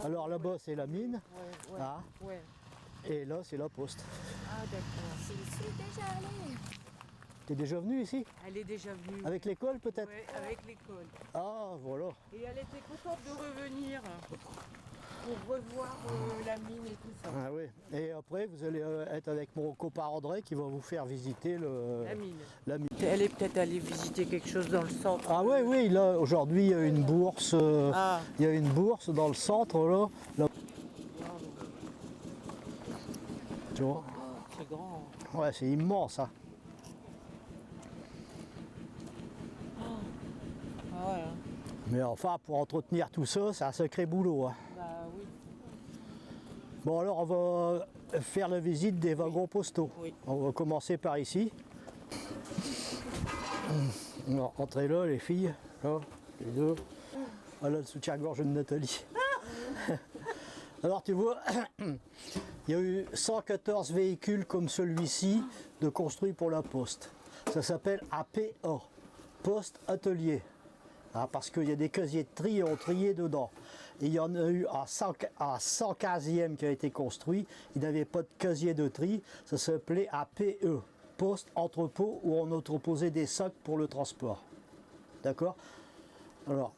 Alors là-bas, c'est la mine. Ouais, ouais, Ah. ouais. Et là, c'est la poste. Ah, d'accord. J'y suis déjà allée. T'es déjà venu ici? Elle est déjà venue. Avec l'école peut-être? Ouais, avec l'école. Ah, voilà. Et elle était contente de revenir pour revoir la mine et tout ça. Ah oui. Et après, vous allez être avec mon copain André qui va vous faire visiter La mine. la mine. Elle est peut-être allée visiter quelque chose dans le centre. Ah oui, oui, là, aujourd'hui, il y a une bourse. Ah. Il y a une bourse dans le centre, là. Là. Tu vois? C'est grand. Ouais, c'est immense, hein. Ah ouais. Mais enfin, pour entretenir tout ça, c'est un sacré boulot, hein. Bah oui. Bon, alors, on va faire la visite des wagons postaux. Oui. On va commencer par ici. Alors, entrez là, les filles. Là, les deux. Voilà le soutien-gorge de Nathalie. Alors, tu vois, il y a eu 114 véhicules comme celui-ci de construits pour la poste. Ça s'appelle APA, Poste Atelier. Ah, parce qu'il y a des casiers de tri, on trié dedans. Et il y en a eu à 115e qui a été construit. Il n'avait pas de casier de tri. Ça s'appelait APE, Poste Entrepôt, où on entreposait des sacs pour le transport. D'accord? Alors,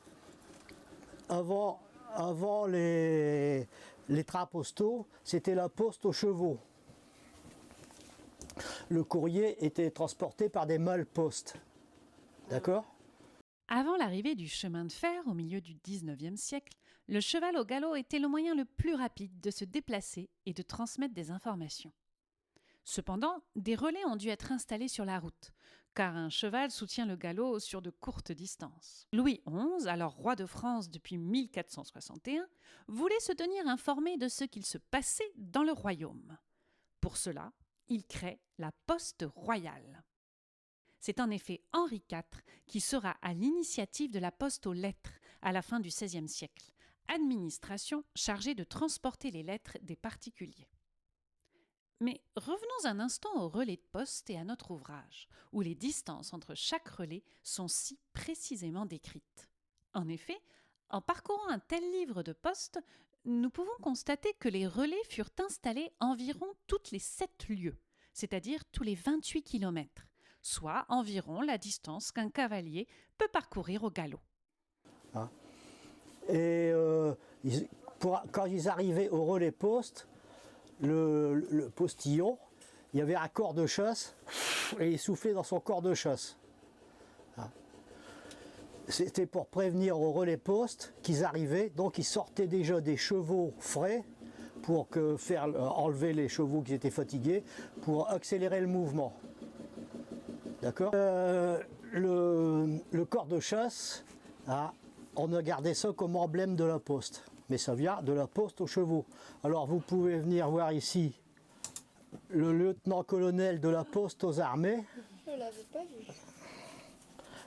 avant les trains postaux, c'était la poste aux chevaux. Le courrier était transporté par des malles-postes. D'accord? Avant l'arrivée du chemin de fer au milieu du XIXe siècle, le cheval au galop était le moyen le plus rapide de se déplacer et de transmettre des informations. Cependant, des relais ont dû être installés sur la route, car un cheval soutient le galop sur de courtes distances. Louis XI, alors roi de France depuis 1461, voulait se tenir informé de ce qu'il se passait dans le royaume. Pour cela, il crée la poste royale. C'est en effet Henri IV qui sera à l'initiative de la poste aux lettres à la fin du XVIe siècle, administration chargée de transporter les lettres des particuliers. Mais revenons un instant au relais de poste et à notre ouvrage, où les distances entre chaque relais sont si précisément décrites. En effet, en parcourant un tel livre de poste, nous pouvons constater que les relais furent installés environ toutes les 7 lieues, c'est-à-dire tous les 28 kilomètres, soit environ la distance qu'un cavalier peut parcourir au galop. Hein. Et quand ils arrivaient au relais poste, le postillon, il y avait un corps de chasse et il soufflait dans son corps de chasse. Hein. C'était pour prévenir au relais poste qu'ils arrivaient, donc ils sortaient déjà des chevaux frais pour faire enlever les chevaux qui étaient fatigués, pour accélérer le mouvement. D'accord? Le corps de chasse, hein, on a gardé ça comme emblème de la poste. Mais ça vient de la poste aux chevaux. Alors vous pouvez venir voir ici le lieutenant-colonel de la poste aux armées. Je ne l'avais pas vu.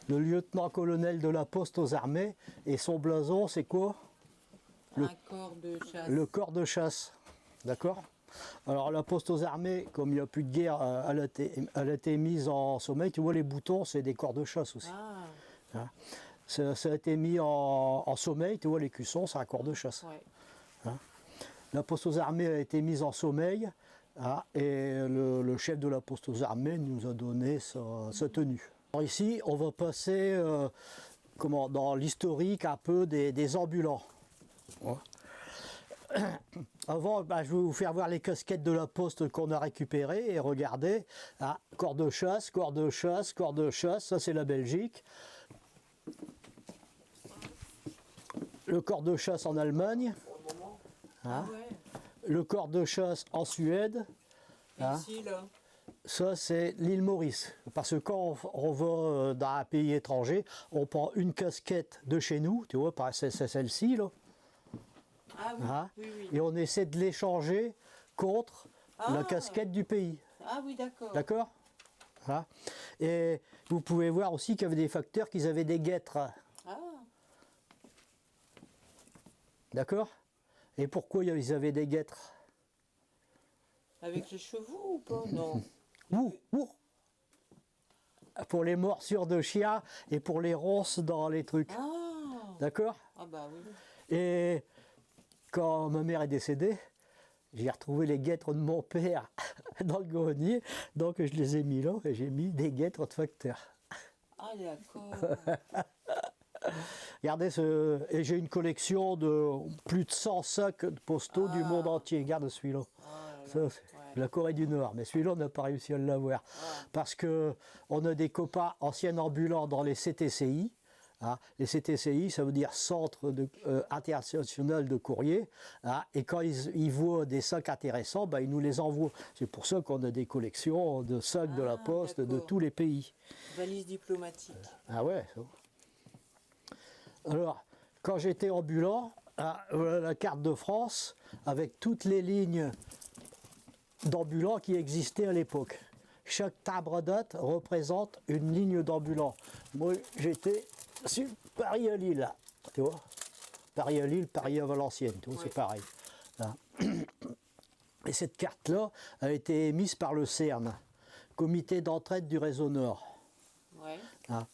Le lieutenant-colonel de la poste aux armées. Et son blason, c'est quoi? Un corps de chasse. Le corps de chasse. D'accord? Alors la poste aux armées, comme il n'y a plus de guerre, elle a été mise en sommeil. Tu vois, les boutons, c'est des corps de chasse aussi. Ah. Hein? Ça a été mis en sommeil, tu vois, les cuissons, c'est un corps de chasse. Ouais. Hein? La poste aux armées a été mise en sommeil, hein, et le chef de la poste aux armées nous a donné sa tenue. Alors ici, on va passer dans l'historique un peu des ambulants. Ouais. Avant, je vais vous faire voir les casquettes de la poste qu'on a récupérées et regardez, hein, corps de chasse, corps de chasse, corps de chasse, ça c'est la Belgique. Le corps de chasse en Allemagne, hein, Ah ouais. le corps de chasse en Suède, hein, Ici, là. ça c'est l'île Maurice. Parce que quand on va dans un pays étranger, on prend une casquette de chez nous, tu vois, c'est celle-ci, là, Ah oui, hein, oui, oui. et on essaie de l'échanger contre la casquette du pays. Ah oui, d'accord. D'accord? Hein. Et vous pouvez voir aussi qu'il y avait des facteurs qui avaient des guêtres. Ah. D'accord? Et pourquoi ils avaient des guêtres? Avec les chevaux ou pas? Non. Ouh, ouh. Pour les morsures de chiens et pour les ronces dans les trucs. Ah. D'accord? Ah bah oui. Et quand ma mère est décédée, j'ai retrouvé les guêtres de mon père dans le grenier, donc je les ai mis là et j'ai mis des guêtres de facteur. Ah d'accord. Regardez, et j'ai une collection de plus de 100 sacs postaux du monde entier. Regarde celui-là. Ça, c'est la Corée du Nord, mais celui-là on n'a pas réussi à l'avoir. Parce qu'on a des copains anciens ambulants dans les CTCI. Hein. Les CTCI, ça veut dire Centre international de courrier. Hein. Et quand ils voient des sacs intéressants, ben, ils nous les envoient. C'est pour ça qu'on a des collections de sacs de la Poste de tous les pays. Valise diplomatique. Ah ouais. Alors, quand j'étais ambulant, voilà la carte de France avec toutes les lignes d'ambulants qui existaient à l'époque. Chaque timbre-date représente une ligne d'ambulant. Moi, j'étais sur Paris à Lille, là, tu vois. Paris à Lille, Paris à Valenciennes, tu vois, c'est pareil. Là. Et cette carte-là a été émise par le CERN, Comité d'entraide du réseau Nord. Ouais.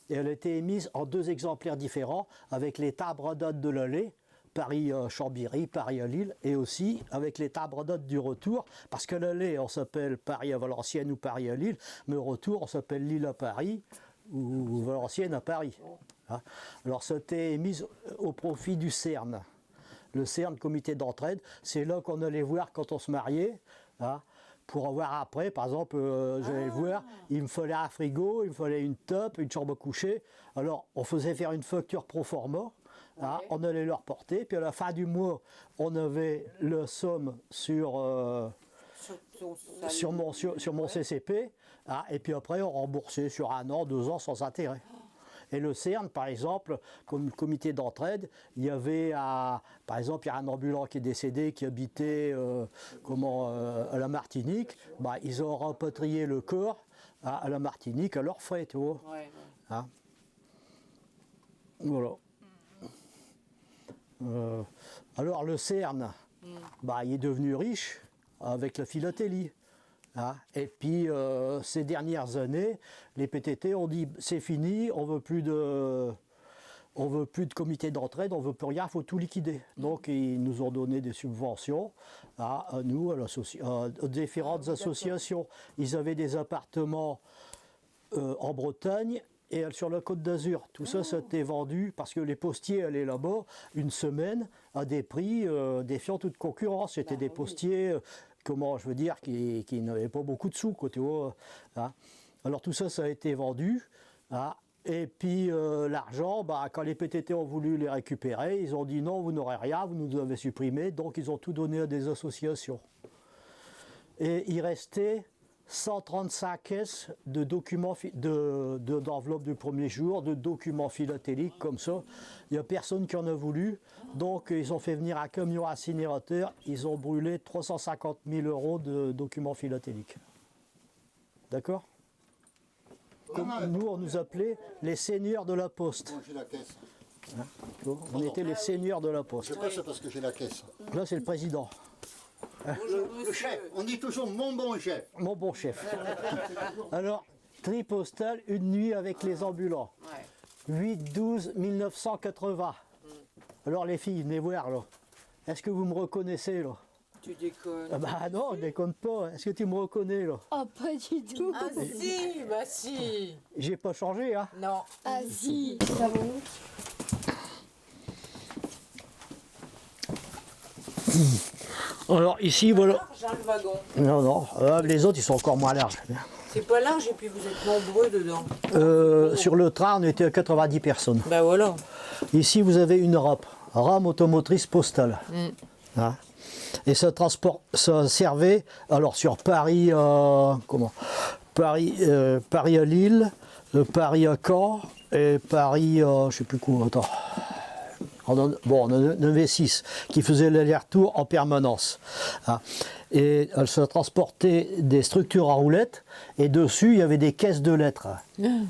Et elle a été émise en 2 exemplaires différents avec les timbres-dates de l'aller, Paris-Chambéry, Paris à Lille, et aussi avec les timbres-dates du retour, parce que l'aller, on s'appelle Paris à Valenciennes ou Paris à Lille, mais au retour, on s'appelle Lille à Paris ou Valenciennes à Paris. Alors, c'était émis au profit du CERN. Le CERN, Comité d'entraide, c'est là qu'on allait voir quand on se mariait. Pour avoir après, par exemple, j'allais voir, il me fallait un frigo, il me fallait une table, une chambre à coucher. Alors, on faisait faire une facture pro forma, on allait leur porter, puis à la fin du mois, on avait le somme sur mon CCP, et puis après, on remboursait sur 1 an, 2 ans sans intérêt. Et le CERN, par exemple, comme comité d'entraide, il y avait, par exemple, il y a un ambulant qui est décédé, qui habitait à la Martinique. Bah, ils ont rapatrié le corps à la Martinique à leurs frais, tu vois. Ouais. Hein? Voilà. Alors le CERN, bah, il est devenu riche avec la philatélie. Et puis ces dernières années, les PTT ont dit c'est fini, on veut plus de comité d'entraide, on veut plus rien, il faut tout liquider. Donc ils nous ont donné des subventions à nous, aux différentes associations. Ils avaient des appartements en Bretagne et sur la Côte d'Azur. Tout ça, ça a été vendu parce que les postiers allaient là-bas une semaine à des prix défiant toute concurrence. C'était des postiers, je veux dire, qui n'avaient pas beaucoup de sous, quoi, tu vois. Alors tout ça, ça a été vendu. Et puis l'argent, quand les PTT ont voulu les récupérer, ils ont dit non, vous n'aurez rien, vous nous avez supprimé. Donc ils ont tout donné à des associations. Et il restait 135 caisses de documents, d'enveloppes du premier jour, de documents philatéliques comme ça. Il n'y a personne qui en a voulu. Donc ils ont fait venir un camion incinérateur. Ils ont brûlé 350 000 € de documents philatéliques. D'accord ? Nous, on nous appelait les seigneurs de la Poste. Bon, j'ai la caisse. On était les seigneurs de la Poste. Je passe parce que j'ai la caisse. Là, c'est le président. Le chef, on dit toujours mon bon chef. Mon bon chef. Alors, tri postal, une nuit avec les ambulants. 8/12/1980. Alors les filles, venez voir là. Est-ce que vous me reconnaissez là? Tu déconnes. Bah non, je déconne pas. Est-ce que tu me reconnais là? Oh, pas du tout. Ah si, bah si. J'ai pas changé, hein? Non. Ah si. Alors ici, voilà. Large, le wagon. Non, non, les autres ils sont encore moins larges. C'est pas large et puis vous êtes nombreux dedans. Sur le train, on était à 90 personnes. Bah voilà. Ici, vous avez une rame automotrice postale. Hein. Et ça servait alors sur Paris, Paris à Lille, Paris à Caen et Paris, je sais plus quoi. Attends. On en avait 6 qui faisaient l'aller-retour en permanence. Hein. Et elle se transportait des structures à roulettes et dessus il y avait des caisses de lettres. Hein.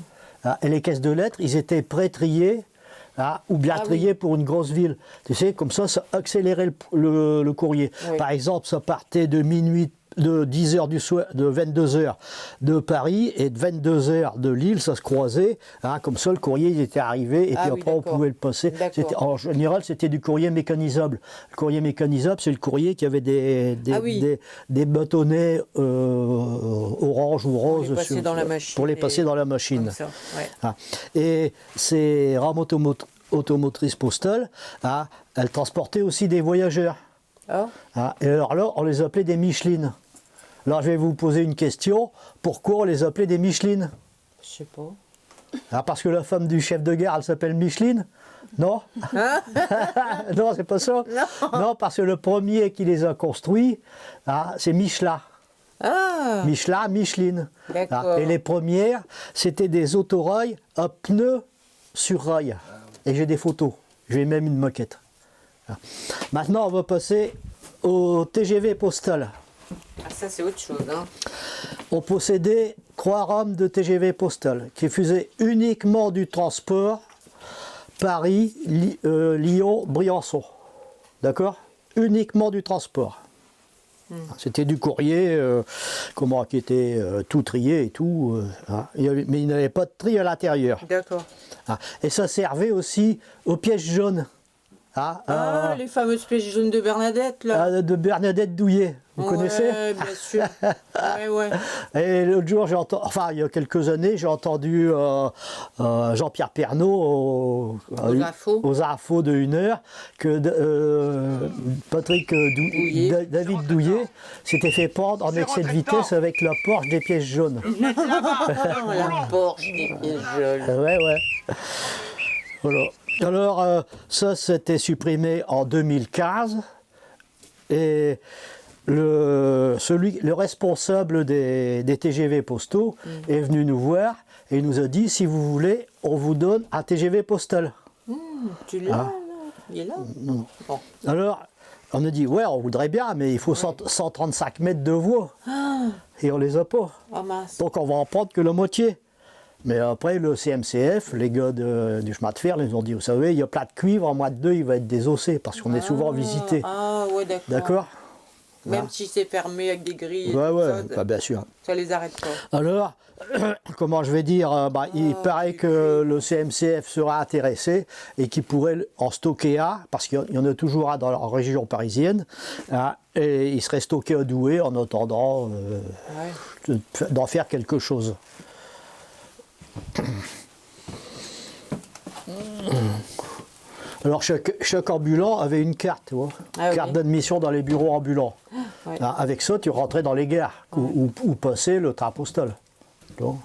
Et les caisses de lettres, ils étaient pré-triés. Ou bien trié pour une grosse ville. Tu sais, comme ça accélérait le courrier. Oui. Par exemple, ça partait de minuit de 10h du soir, de 22h de Paris et de 22h de Lille, ça se croisait. Hein, comme ça, le courrier il était arrivé et Ah puis oui, après on d'accord. pouvait le passer. D'accord. En général, c'était du courrier mécanisable. Le courrier mécanisable, c'est le courrier qui avait Ah oui. des bâtonnets orange ou rose les passer dans la machine pour les passer et- dans la machine. Comme ça, ouais. Ah. Et ces rames automotrices postales, ah, elles transportaient aussi des voyageurs. Ah, Ah, et alors là, on les appelait des Michelines. Alors je vais vous poser une question. Pourquoi on les appelait des Michelines? je sais pas. Ah, parce que la femme du chef de gare, elle s'appelle Micheline? Non? Non, c'est pas ça? Non, parce que le premier qui les a construits, ah, c'est Michelin. Ah, Michelin, Micheline. D'accord. Ah, et les premières, c'était des autorails à pneus sur rail. Et j'ai des photos. J'ai même une maquette. Ah. Maintenant, on va passer au TGV postal. ah, ça c'est autre chose. Hein. On possédait 3 rames de TGV postal qui faisaient uniquement du transport Paris, Lyon, Briançon. D'accord? Uniquement du transport. C'était du courrier qui était tout trié et tout. Hein. Mais il n'y avait pas de tri à l'intérieur. D'accord. Ah. Et ça servait aussi aux pièces jaunes. Ah, Ah, les fameuses pièces jaunes de Bernadette là. de Bernadette Douillet. Vous connaissez? Ouais, bien sûr. Ouais, ouais. Et l'autre jour, il y a quelques années, j'ai entendu Jean-Pierre Pernaut aux infos de 1h que Patrick David Douillet s'était fait prendre en excès de vitesse avec la Porsche des pièces jaunes. Oh, la Porsche des pièces jaunes. Ouais, ouais. Voilà. Alors, ça, c'était supprimé en 2015. Et le responsable des TGV postaux est venu nous voir et il nous a dit, si vous voulez, on vous donne un TGV postal. Tu l'as là? Il est là? Non. Bon. Alors, on a dit, ouais, on voudrait bien, mais il faut 135 mètres de voie. Et on les a pas. Oh mince. Donc, on va en prendre que la moitié. Mais après, le CMCF, les gars du chemin de fer, ils ont dit, vous savez, il y a plein de cuivre, en mois de 2, il va être désossé, parce qu'on est souvent visité. Ah ouais, d'accord. D'accord? Même si c'est fermé avec des grilles, et Ouais, tout ouais, ça, bah, bien sûr. ça les arrête pas. Alors, comment je vais dire, il paraît que le CMCF sera intéressé et qu'il pourrait en stocker un, parce qu'il y en a toujours un dans la région parisienne, hein, et il serait stocké à Douai en attendant d'en faire quelque chose. Alors chaque ambulant avait une carte, tu vois, carte d'admission dans les bureaux ambulants. Ouais. Ah, avec ça, tu rentrais dans les gares où passait le train postal. Donc.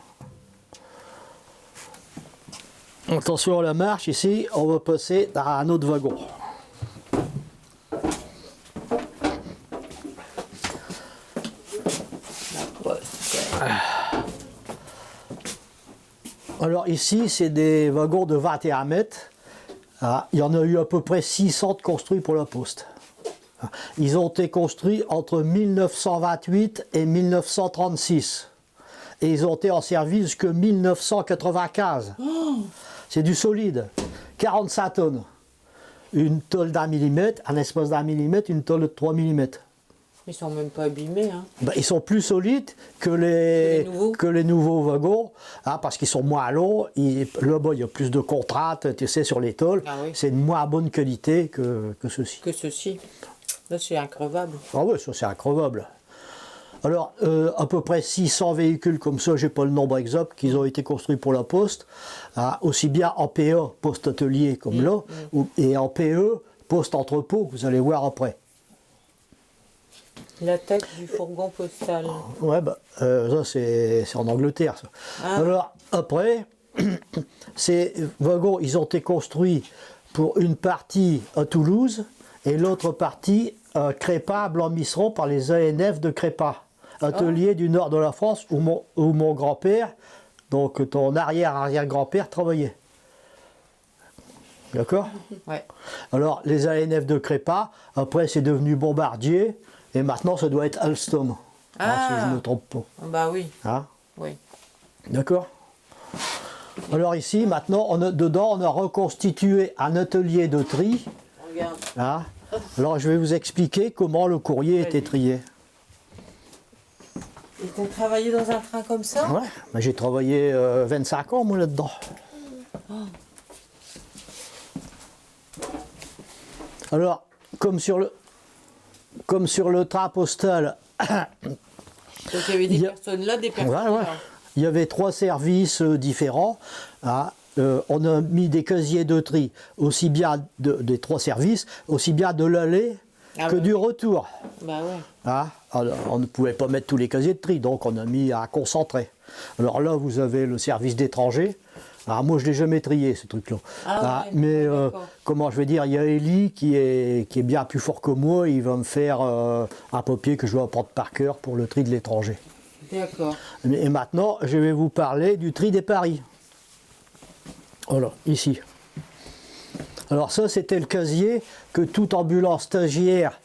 Attention à la marche, ici, on va passer dans un autre wagon. Alors ici, c'est des wagons de 21 mètres. Ah, il y en a eu à peu près 600 construits pour la Poste. Ils ont été construits entre 1928 et 1936. Et ils ont été en service jusqu'en 1995. C'est du solide. 45 tonnes. Une tôle d'1 millimètre, un espace d'1 millimètre, une tôle de 3 millimètres. Ils sont même pas abîmés. Hein. Ben, ils sont plus solides que les nouveaux wagons, hein, parce qu'ils sont moins longs. Là-bas, il y a plus de contraintes, tu sais, sur les tôles. Ah oui. C'est de moins bonne qualité que ceux-ci. Que ceci. Là, c'est increvable. Ah oui, ça c'est increvable. Alors, à peu près 600 véhicules comme ça, j'ai pas le nombre exact, qui ont été construits pour la Poste, hein, aussi bien en PA, poste atelier comme là, et en PE, poste entrepôt, vous allez voir après. La tête du fourgon postal. Ouais, ça c'est en Angleterre. Ça. Ah. Alors, après, ces wagons, ils ont été construits pour une partie à Toulouse et l'autre partie à Crépin, à Blanc-Misseron, par les ANF de Crépin, atelier du nord de la France où mon grand-père, donc ton arrière-arrière-grand-père, travaillait. D'accord? Ouais. Alors, les ANF de Crépin, après c'est devenu Bombardier, et maintenant ça doit être Alstom, si je ne me trompe pas. Bah oui. Hein? Oui. D'accord? Alors ici, maintenant, dedans, on a reconstitué un atelier de tri. Regarde. Hein? Alors je vais vous expliquer comment le courrier était trié. Et t'as travaillé dans un train comme ça? Ouais, mais j'ai travaillé 25 ans moi là-dedans. Alors, comme sur le train postal, Donc il y avait des Il y a- personnes là, des personnes ouais, ouais, là. il y avait 3 services différents. Hein. On a mis des casiers de tri, aussi bien des 3 services, aussi bien de l'aller Ah que bah du oui. retour. Bah ouais. Hein. Alors, on ne pouvait pas mettre tous les casiers de tri, donc on a mis à concentrer. Alors là, vous avez le service d'étrangers. Alors moi, je ne l'ai jamais trié, ce truc-là. Ah ouais, mais d'accord. comment je vais dire, il y a Eli qui est bien plus fort que moi. Il va me faire un papier que je dois apprendre par cœur pour le tri de l'étranger. D'accord. Et maintenant, je vais vous parler du tri des paris. Voilà, ici. Alors ça, c'était le casier que tout ambulant stagiaire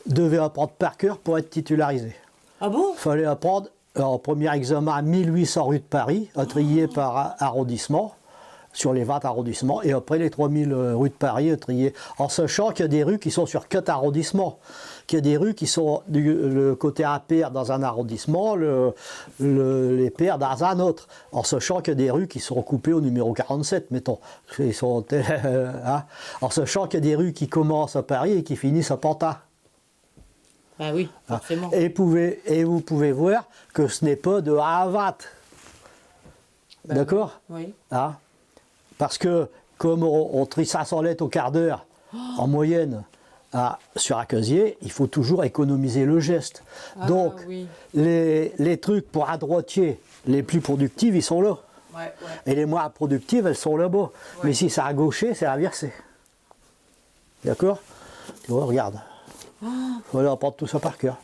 devait apprendre par cœur pour être titularisé. Ah bon? Il fallait apprendre en premier examen 1800 rues de Paris, à trier par arrondissement, sur les 20 arrondissements, et après les 3000 rues de Paris à trier, en sachant qu'il y a des rues qui sont sur 4 arrondissements, qu'il y a des rues qui sont le côté impair dans un arrondissement, les pairs dans un autre, en sachant qu'il y a des rues qui sont coupées au numéro 47, mettons. Hein, en sachant qu'il y a des rues qui commencent à Paris et qui finissent à Pantin. Bah oui, forcément. Et vous pouvez voir que ce n'est pas de A à 20. Bah D'accord? Oui. Hein? Parce que comme on trie 500 lettres au quart d'heure, en moyenne, sur un casier, il faut toujours économiser le geste. Ah, Donc, oui. les trucs pour un droitier, les plus productifs, ils sont là. Ouais, ouais. Et les moins productives, elles sont là-bas. Mais si c'est à gaucher, c'est inversé. D'accord? Tu vois, regarde. Voilà, on prend tout ça par cœur.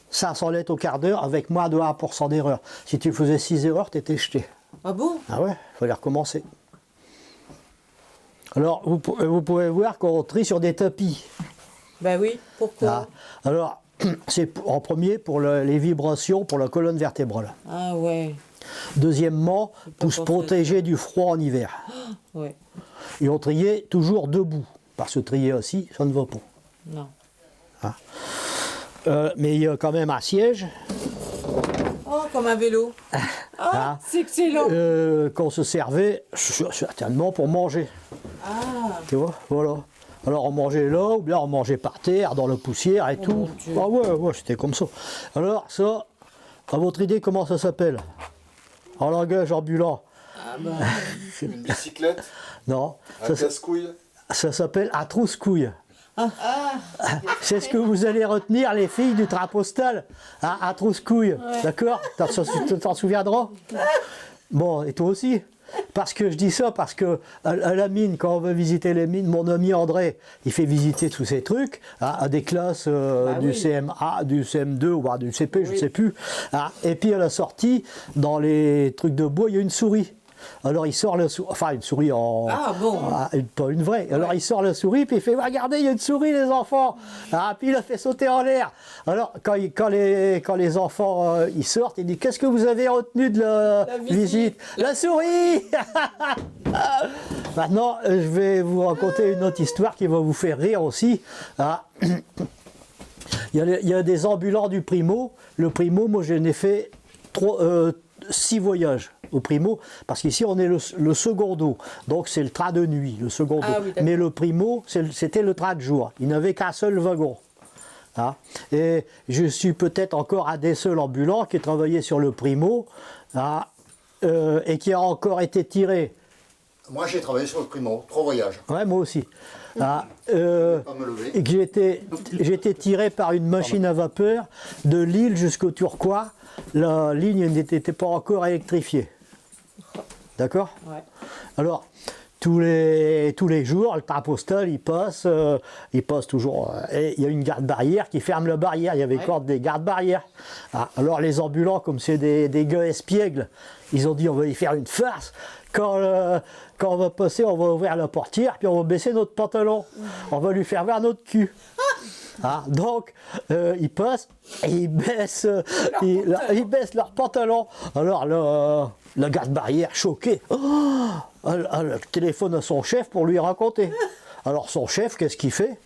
500 lettres au quart d'heure avec moins de 1% d'erreur. Si tu faisais 6 erreurs, tu étais jeté. Ah bon? Ah ouais, il fallait recommencer. Alors, vous pouvez voir qu'on trie sur des tapis. Bah oui, pourquoi? Ah, alors, c'est en premier pour les vibrations, pour la colonne vertébrale. Ah ouais. Deuxièmement, pour se penser à protéger du froid en hiver. Ouais. Et on triait toujours debout. Parce que trier assis, ça ne va pas. Non. Mais il y a quand même un siège Oh, comme un vélo. Ah, c'est excellent. qu'on se servait certainement pour manger. Ah, Tu vois, voilà. Alors on mangeait là, ou bien on mangeait par terre, dans la poussière et tout. mon Dieu. Ah ouais, c'était comme ça. Alors ça, à votre idée, comment ça s'appelle? En langage ambulant? Une bicyclette, Non, un casse-couille. ça s'appelle un trousse-couille. C'est ce que vous allez retenir, les filles du train postal. Un trousse-couille, d'accord? T'en souviendras? Bon, et toi aussi? Parce que je dis ça, parce que à la mine, quand on veut visiter les mines, mon ami André, il fait visiter tous ces trucs à des classes du oui. CM1, du CM2 ou du CP, je ne Oui. sais plus. Et puis à la sortie, dans les trucs de bois, il y a une souris. Alors il sort la souris, enfin une souris en... Ah, bon. Pas une vraie. Alors il sort la souris, puis il fait, regardez, il y a une souris les enfants. Puis il a fait sauter en l'air. Alors quand les enfants ils sortent, il dit, qu'est-ce que vous avez retenu de la visite? La souris. Maintenant, je vais vous raconter une autre histoire qui va vous faire rire aussi. Il y a des ambulants du Primo. Le Primo, moi je n'ai fait 6 voyages au Primo, parce qu'ici on est le secondo, donc c'est le train de nuit, le secondo. Ah oui, d'accord. Mais le Primo, c'était le train de jour. Il n'avait qu'un seul wagon. Et je suis peut-être encore un des seuls ambulants qui travaillait sur le Primo et qui a encore été tiré. Moi, j'ai travaillé sur le Primo, 3 voyages. Ouais, moi aussi. Pas me lever. Et que j'ai été tiré par une machine à vapeur de Lille jusqu'au Turquois. La ligne n'était pas encore électrifiée. D'accord? Ouais. Alors, tous les jours, le train postal, il passe toujours. Et il y a une garde-barrière qui ferme la barrière. Il y avait encore des gardes-barrières. Alors, les ambulants, comme c'est des gars espiègles, ils ont dit on va y faire une farce. Quand on va passer, on va ouvrir la portière, puis on va baisser notre pantalon. On va lui faire voir notre cul. Donc, ils passent et ils baissent leur pantalon. Alors, le garde-barrière, choqué, le téléphone à son chef pour lui raconter. Alors son chef, qu'est-ce qu'il fait?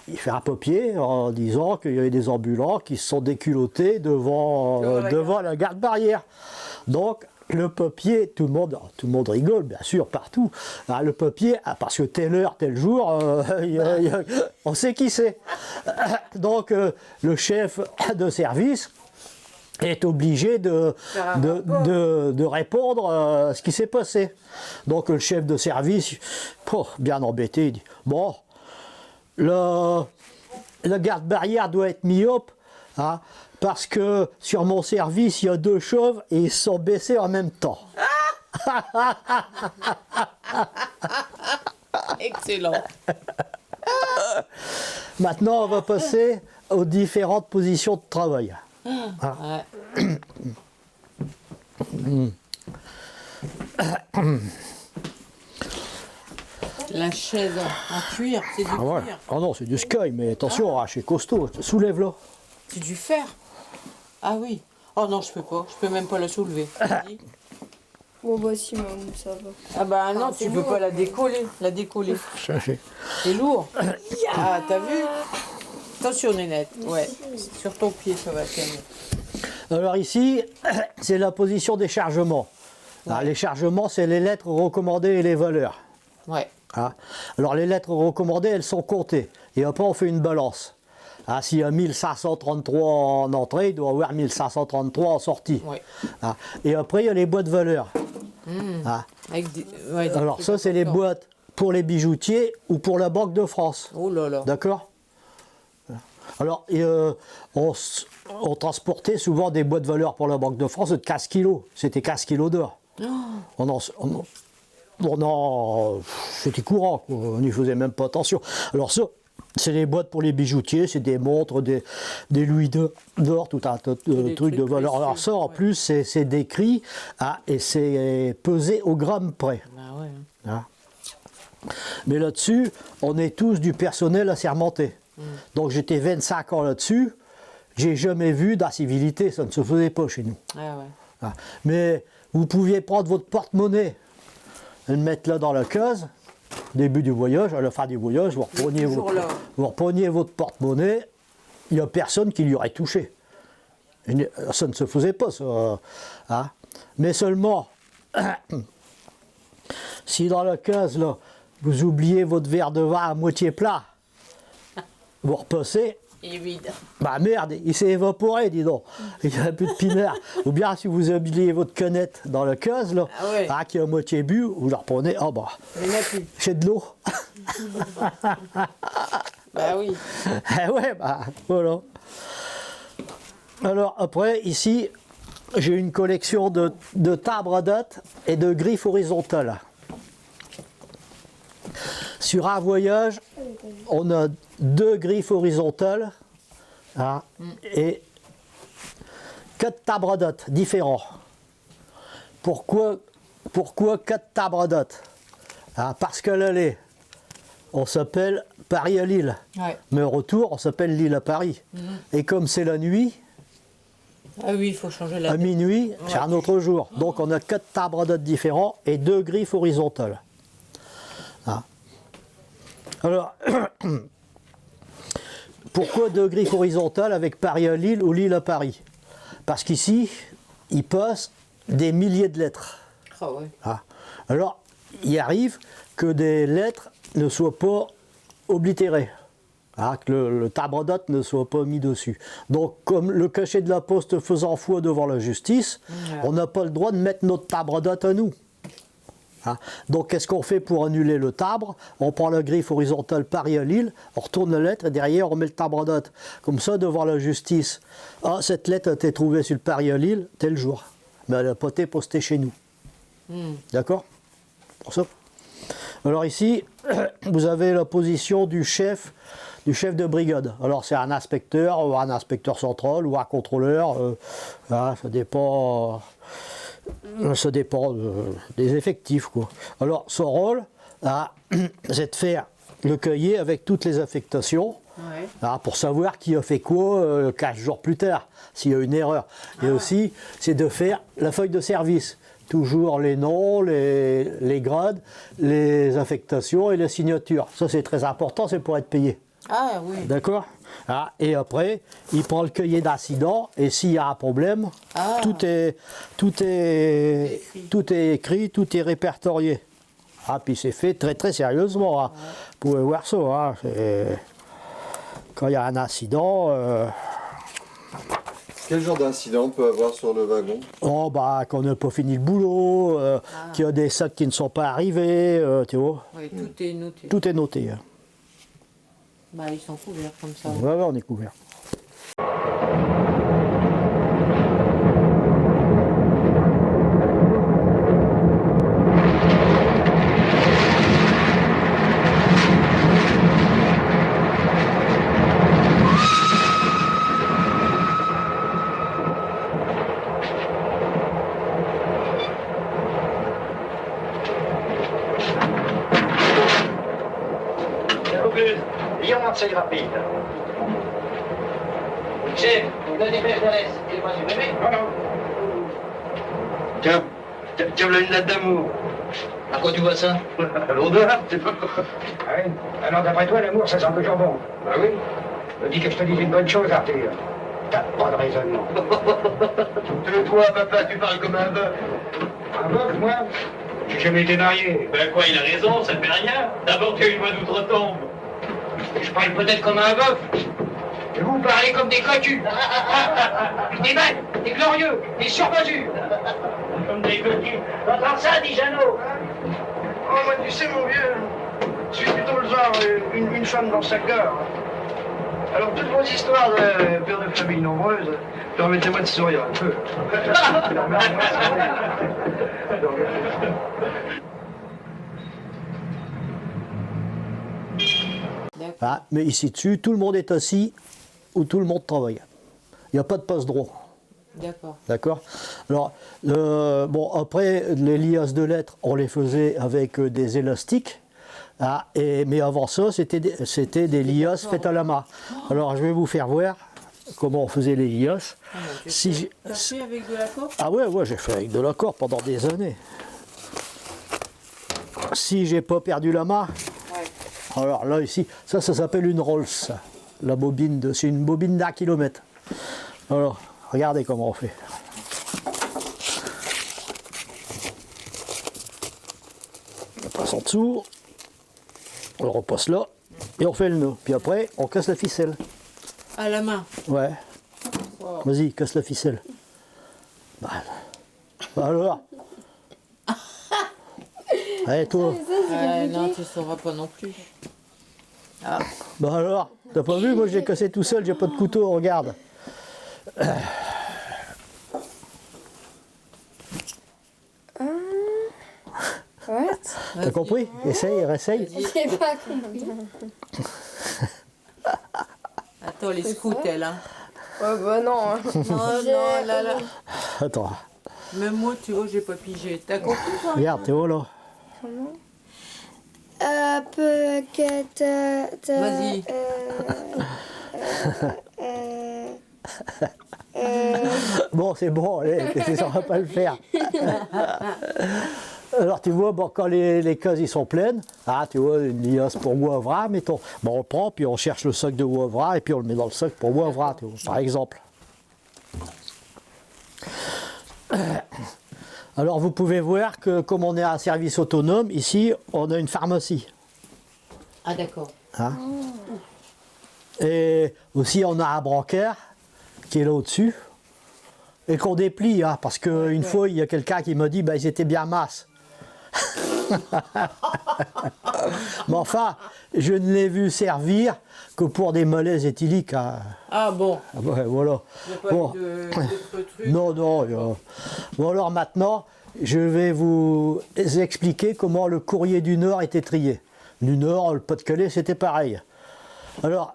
Il fait un papier en disant qu'il y avait des ambulants qui se sont déculottés devant la garde-barrière. Donc le papier, tout le monde rigole, bien sûr, partout. Ah, le papier, parce que telle heure, tel jour, on sait qui c'est. Donc le chef de service est obligé de répondre à ce qui s'est passé. Donc le chef de service, bien embêté, il dit « Bon, le garde-barrière doit être myope, hein, parce que sur mon service, il y a 2 chauves et ils se sont baissés en même temps. » Excellent. Maintenant, on va passer aux différentes positions de travail. Ouais. La chaise en cuir, c'est du Ouais. cuir. Oh non, c'est du sky, mais attention, c'est costaud. Soulève-le. C'est du fer. Ah oui. Oh non, je peux pas. Je peux même pas la soulever. Vas-y. Bon, bah si, maman, ça va. Ah bah non, c'est tu peux lourd. pas la décoller. La décoller. Ça, c'est- C'est lourd. Ah, t'as vu? Attention, Nénette. Ouais. Sur ton pied, ça va tenir. Alors ici, c'est la position des chargements. Alors, les chargements, c'est les lettres recommandées et les valeurs. Ouais. Ah. Alors les lettres recommandées, elles sont comptées. Et après, on fait une balance. Ah, s'il y a 1533 en entrée, il doit y avoir 1533 en sortie. Ouais. Ah. Et après, il y a les boîtes valeurs. Ah. Avec des Alors trucs ça, c'est les importants. boîtes pour les bijoutiers ou pour la Banque de France. Oh là là. D'accord? Alors, on transportait souvent des boîtes valeurs pour la Banque de France de 15 kilos. C'était 15 kilos d'or. C'était courant, quoi. On n'y faisait même pas attention. Alors ça, c'est les boîtes pour les bijoutiers, c'est des montres, des louis d'or, tout un tas de des trucs de trucs valeur. Alors ça, en précieux, plus, c'est décrit et c'est pesé au gramme près. Bah ouais. Hein. Mais là-dessus, on est tous du personnel assermenté. Donc j'étais 25 ans là-dessus, j'ai jamais vu d'incivilité, ça ne se faisait pas chez nous. Ah ouais. Ah. Mais vous pouviez prendre votre porte-monnaie et le mettre là dans la case, au début du voyage, à la fin du voyage, vous toujours là. repreniez votre porte-monnaie, il n'y a personne qui lui aurait touché. Et ça ne se faisait pas, ça. Hein. Mais seulement, si dans la case, là, vous oubliez votre verre de vin à moitié plat, vous repassez, Il est vide. bah merde, il s'est évaporé, dis donc. Il n'y a plus de pinard. Ou bien si vous oubliez votre canette dans la case, là, Ah ouais. qui est à moitié bu, vous la reprenez, oh bah, Il n'y en a plus. j'ai de l'eau. Bah oui. Eh ouais, bah voilà. Alors après, ici, j'ai une collection de timbres à date et de griffes horizontales. Sur un voyage, on a 2 griffes horizontales et 4 timbres à date différents. Pourquoi 4 timbres à date? Parce qu'à l'aller, on s'appelle Paris à Lille. Ouais. Mais au retour, on s'appelle Lille à Paris. Et comme c'est la nuit, Ah oui, il faut changer la à minuit, c'est un autre jour. Donc on a 4 timbres à date différents et 2 griffes horizontales. Alors, pourquoi 2 griffes horizontales avec Paris à Lille ou Lille à Paris? Parce qu'ici, il passe des milliers de lettres. Ah ouais. Alors, il arrive que des lettres ne soient pas oblitérées, que le timbre à date ne soit pas mis dessus. Donc, comme le cachet de la poste faisant foi devant la justice, on n'a pas le droit de mettre notre timbre à date à nous. Donc, qu'est-ce qu'on fait pour annuler le timbre? On prend la griffe horizontale Paris à Lille, on retourne la lettre et derrière on met le timbre à date. Comme ça, devant la justice, cette lettre a été trouvée sur le Paris à Lille tel jour. Mais elle n'a pas été postée chez nous. D'accord? Pour ça. Alors ici, vous avez la position du chef de brigade. Alors c'est un inspecteur ou un inspecteur central ou un contrôleur. Ça dépend des effectifs, quoi. Alors son rôle, c'est de faire le cahier avec toutes les affectations. Ouais. Pour savoir qui a fait quoi 15 jours plus tard, s'il y a une erreur. Et aussi, c'est de faire la feuille de service. toujours les noms, les grades, les affectations et les signatures. Ça, c'est très important, c'est pour être payé. Ah oui. D'accord? Ah, et après, il prend le cahier d'incident et s'il y a un problème, tout est écrit, tout est répertorié. Ah, puis c'est fait très très sérieusement. Hein. Vous pouvez voir ça. Hein. Quand il y a un incident. Quel genre d'incident on peut avoir sur le wagon? Oh, bah, qu'on n'a pas fini le boulot, qu'il y a des sacs qui ne sont pas arrivés, tu vois. Oui, tout est noté. Tout est noté. Hein. Bah, ils sont couverts comme ça. Ouais, ouais, on est couvert. Lyon, Marseille rapide. Chef, le dépêche d'Alès, il est pas supprimé? Non, non. Tiens, voilà une lettre d'amour. À quoi tu vois ça? À l'odeur, c'est pas... Ah oui? Alors d'après toi, l'amour, ça sent le jambon. Bah oui. Me dis que je te dis une bonne chose, Arthur. T'as pas de raisonnement. Toi, papa, tu parles comme un bœuf. Un bœuf, moi? J'ai jamais été marié. Ben quoi, il a raison, ça ne fait rien. D'abord qu'il y a une voix d'outre-tombe. Je parle peut-être comme un bœuf. Et vous parlez comme des cocus. Des bêtes, des glorieux, des sur-mesures. Comme des cocus. T'entends ça, dit Jeannot? Oh, moi, tu sais, mon vieux, je suis plutôt le genre, une femme dans sa cœur. Alors, toutes vos histoires de père de famille nombreuse, permettez-moi de sourire un peu. Ah, mais ici dessus, tout le monde est assis ou tout le monde travaille. Il n'y a pas de poste droit. D'accord. D'accord? Alors, bon, après, les liasses de lettres, on les faisait avec des élastiques. Ah, mais avant ça, c'était des liasses faites à la main. Alors, je vais vous faire voir comment on faisait les liasses. T'as fait avec de la coque? Ah ouais, j'ai fait avec de la corde pendant des années. Si j'ai pas perdu la main, alors là, ici, ça s'appelle une Rolls. La bobine, c'est une bobine d'1 kilomètre. Alors, regardez comment on fait. On passe en dessous, on le repasse là, et on fait le nœud. Puis après, on casse la ficelle. À la main. Ouais. Wow. Vas-y, casse la ficelle. Bah, alors. Allez, toi. Non, tu sauras pas non plus. Ah. Bah alors, t'as pas vu, moi j'ai cassé tout seul, j'ai pas de couteau, regarde. What? T'as compris? Essaye, réessaye. J'ai pas compris. Attends, les scouts, elle, hein. Ouais, bah non. Hein. Non, là. Attends, Même moi, tu vois, j'ai pas pigé. T'as compris, toi? regarde, Théo là. Vas-y. Bon, c'est bon, allez, ça va pas le faire. Alors tu vois, bon, quand les cases ils sont pleines, tu vois, une liasse pour Wavra, mettons. Bon, on le prend, puis on cherche le sac de Wavra, et puis on le met dans le sac pour Wavra, tu vois, par exemple. Alors vous pouvez voir que comme on est un service autonome, ici, on a une pharmacie. Ah, d'accord. Hein. Et aussi, on a un brancard qui est là au-dessus et qu'on déplie, hein, parce qu'une fois, il y a quelqu'un qui m'a dit ils étaient bien masses. Mais enfin, je ne l'ai vu servir que pour des malaises éthyliques. Hein. Ah bon. Ouais, voilà. Il n'y a pas Bon. eu d'autres trucs. Non. Bon, alors maintenant, je vais vous expliquer comment le courrier du Nord était trié. Du Nord, le Pas-de-Calais, c'était pareil. Alors,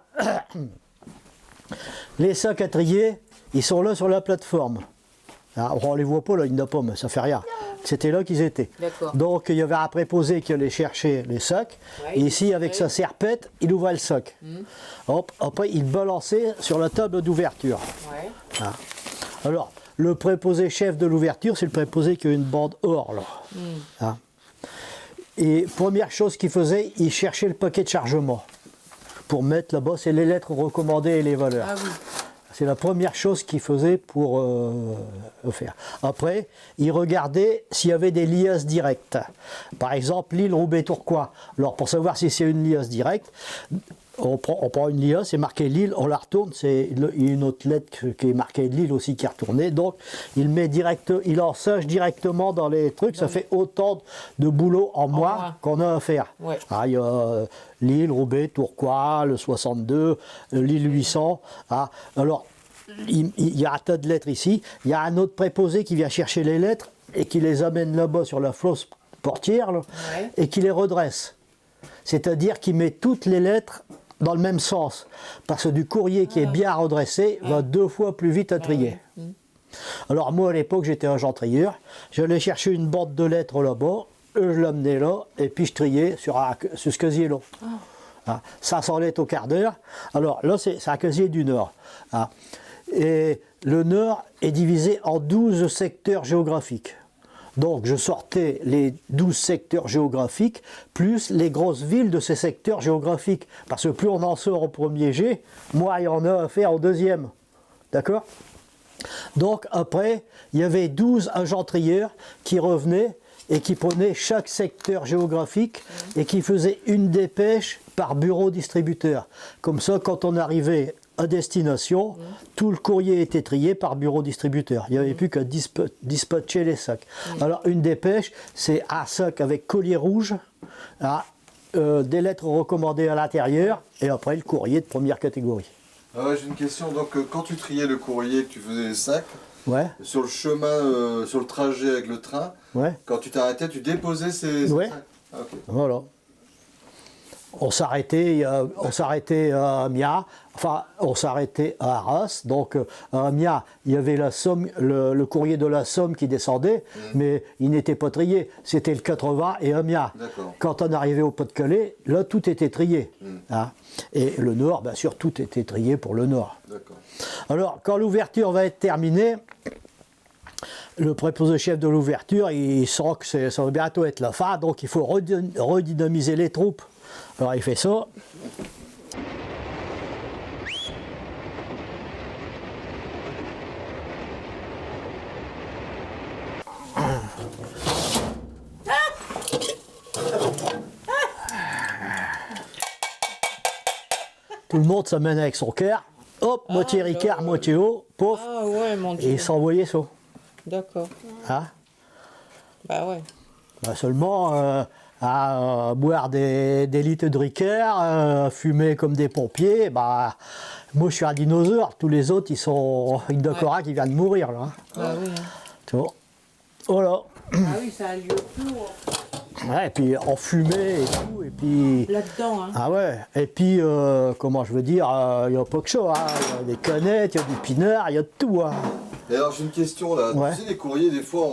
les sacs à trier, ils sont là sur la plateforme. Alors, on ne les voit pas là, il n'y en a pas, mais ça fait rien. C'était là qu'ils étaient. Donc il y avait un préposé qui allait chercher les sacs. Ouais, et ici, avec sa serpette, il ouvrait le sac. Hop, après, il balançait sur la table d'ouverture. Ouais. Ah. Alors, le préposé chef de l'ouverture, c'est le préposé qui a une bande or, là. Hein. Et première chose qu'il faisait, il cherchait le paquet de chargement pour mettre là-bas, c'est les lettres recommandées et les valeurs. Ah oui. C'est la première chose qu'il faisait pour faire. Après, il regardait s'il y avait des liasses directes. Par exemple, Lille, Roubaix, Tourcoing. Alors, pour savoir si c'est une liasse directe, on prend une liasse, c'est marqué Lille, on la retourne, il y a une autre lettre qui est marquée Lille aussi qui est retournée. Donc, il enseigne directement dans les trucs. Ça fait autant de boulot en moins qu'on a à faire. Ouais. Ah, il y a Lille, Roubaix, Tourcoing, le 62, Lille 800. Ah, alors, il y a un tas de lettres ici. Il y a un autre préposé qui vient chercher les lettres et qui les amène là-bas sur la flosse portière là, et qui les redresse. C'est-à-dire qu'il met toutes les lettres dans le même sens. Parce que du courrier qui est bien redressé va 2 fois plus vite à trier. Alors moi à l'époque j'étais agent trieur. J'allais chercher une bande de lettres là-bas, je l'amenais là et puis je triais sur ce casier-là. Ah, 500 lettres au quart d'heure. Alors là c'est un casier du Nord. Ah. Et le Nord est divisé en 12 secteurs géographiques. Donc je sortais les 12 secteurs géographiques, plus les grosses villes de ces secteurs géographiques. Parce que plus on en sort au premier jet, moins il y en a à faire au deuxième. D'accord? Donc après, il y avait 12 agents trieurs qui revenaient et qui prenaient chaque secteur géographique et qui faisaient une dépêche par bureau distributeur. Comme ça, quand on arrivait à destination, tout le courrier était trié par bureau distributeur. Il n'y avait plus qu'à dispatcher les sacs. Alors une dépêche, c'est un sac avec collier rouge, des lettres recommandées à l'intérieur, et après le courrier de première catégorie. Ah ouais, j'ai une question. Donc quand tu triais le courrier, que tu faisais les sacs, sur le chemin, sur le trajet avec le train, quand tu t'arrêtais, tu déposais ces sacs. Ah, okay. Voilà. On s'arrêtait à Amiens, enfin on s'arrêtait à Arras, donc à Amiens il y avait la Somme, le courrier de la Somme qui descendait, mais il n'était pas trié, c'était le 80 et Amiens. Quand on arrivait au Pas-de-Calais, là tout était trié. Hein. Et le Nord, bien sûr, tout était trié pour le Nord. Alors quand l'ouverture va être terminée, le préposé chef de l'ouverture, il sent que ça va bientôt être la fin, donc il faut redynamiser les troupes. Alors il fait ça. Tout le monde s'amène avec son cœur. Hop, moitié ricard, moitié haut, pouf. Ah ouais, mon Dieu. Et il s'envoyait ça. D'accord. Hein? Bah ouais. Bah seulement à boire des litres de Ricard, fumer comme des pompiers, bah moi je suis un dinosaure, tous les autres ils sont une Docora qui vient de mourir là. Bah oui. Tu vois. Voilà. Ah oui, ça a lieu lourd. Ouais, et puis on fumait et tout, et puis... Là-dedans, hein. Ah ouais, et puis, comment je veux dire, il n'y a pas que ça, hein. Il y a des canettes, il y a du pinard, il y a de tout. Hein. Et alors j'ai une question là, tu sais les courriers des fois,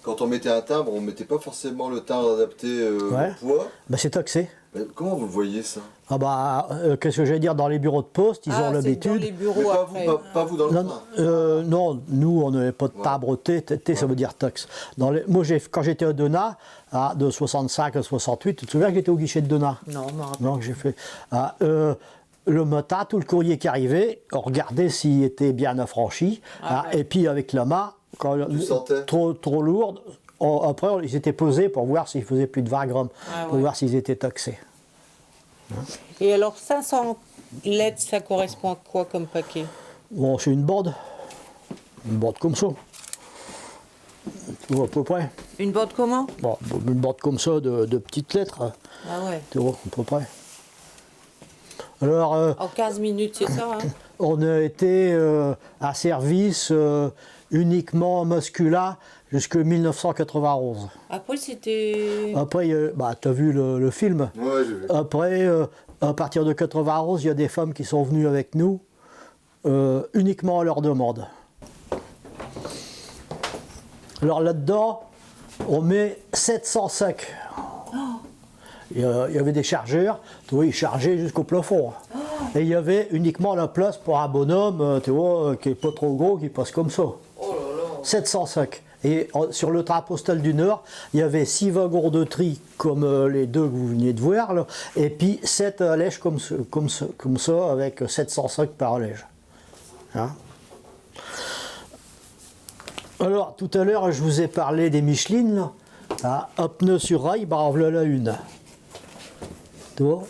quand on mettait un timbre, on ne mettait pas forcément le timbre adapté au poids. Bah c'est taxé. Mais comment vous le voyez ça? Ah bah, qu'est-ce que je vais dire, dans les bureaux de poste, ils ont l'habitude. Dans les bureaux après. Pas vous dans le train. Non, nous on n'avait pas de timbre T, ça veut dire taxe. Moi quand j'étais à Denain, de 65 à 68, tu te souviens que j'étais au guichet de Denain? Non, non, j'ai fait. Le matin, tout le courrier qui arrivait, on regardait s'il était bien affranchi, et puis avec la main, quand trop lourde, après ils étaient pesés pour voir s'ils faisaient plus de 20 grammes, pour voir s'ils étaient taxés. Et alors 500 lettres, ça correspond à quoi comme paquet? Bon, c'est une bande comme ça. Tu vois à peu près. Une bande comment? Bon, une bande comme ça de petites lettres. Ah ouais. Tu vois à peu près. Alors, en 15 minutes, c'est ça, hein? On a été à service uniquement masculin jusqu'en 1991. Après, c'était... Après, tu as vu le film? Ouais, j'ai vu. Après, à partir de 91, il y a des femmes qui sont venues avec nous uniquement à leur demande. Alors là-dedans, on met 700 sacs. Il y avait des chargeurs, tu vois, ils chargeaient jusqu'au plafond. Et il y avait uniquement la place pour un bonhomme, tu vois, qui n'est pas trop gros, qui passe comme ça. Oh 705. Et sur le train postal du Nord, il y avait 6 wagons de tri comme les deux que vous veniez de voir, là, et puis 7 allèges comme ça, avec 705 par allège. Hein? Alors, tout à l'heure, je vous ai parlé des Michelin, là. Hein, un pneu sur rail, bah en voilà une. Tu vois?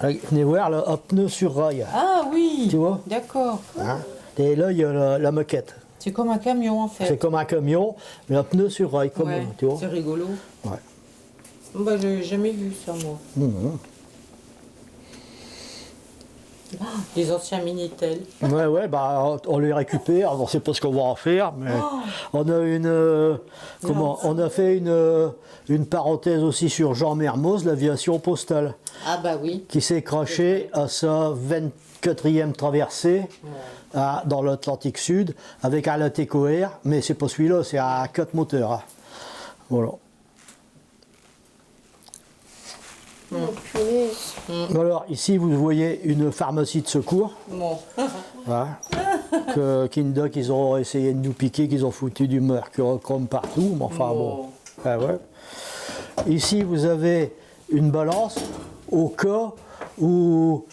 Venez voir, là, un pneu sur rail. Ah oui, tu vois? D'accord. Hein? Et là, il y a la moquette. C'est comme un camion en fait. C'est comme un camion, mais un pneu sur rail, comme ouais, tu vois. c'est rigolo. Ouais. Bah, j'ai jamais vu ça, moi. Ah, les anciens Minitel. Ouais, bah, on les récupère, on ne sait pas ce qu'on va en faire, mais on a on a fait une parenthèse aussi sur Jean Mermoz, l'aviation postale. Ah bah oui. Qui s'est craché à sa 24e traversée dans l'Atlantique Sud avec un Latéco Air, mais c'est pas celui-là, c'est à 4 moteurs. Hein. Voilà. Alors ici vous voyez une pharmacie de secours. Bon. Voilà. Kindoc ils ont essayé de nous piquer, qu'ils ont foutu du mercurochrome partout, mais enfin bon. Ah ouais. Ici vous avez une balance au cas où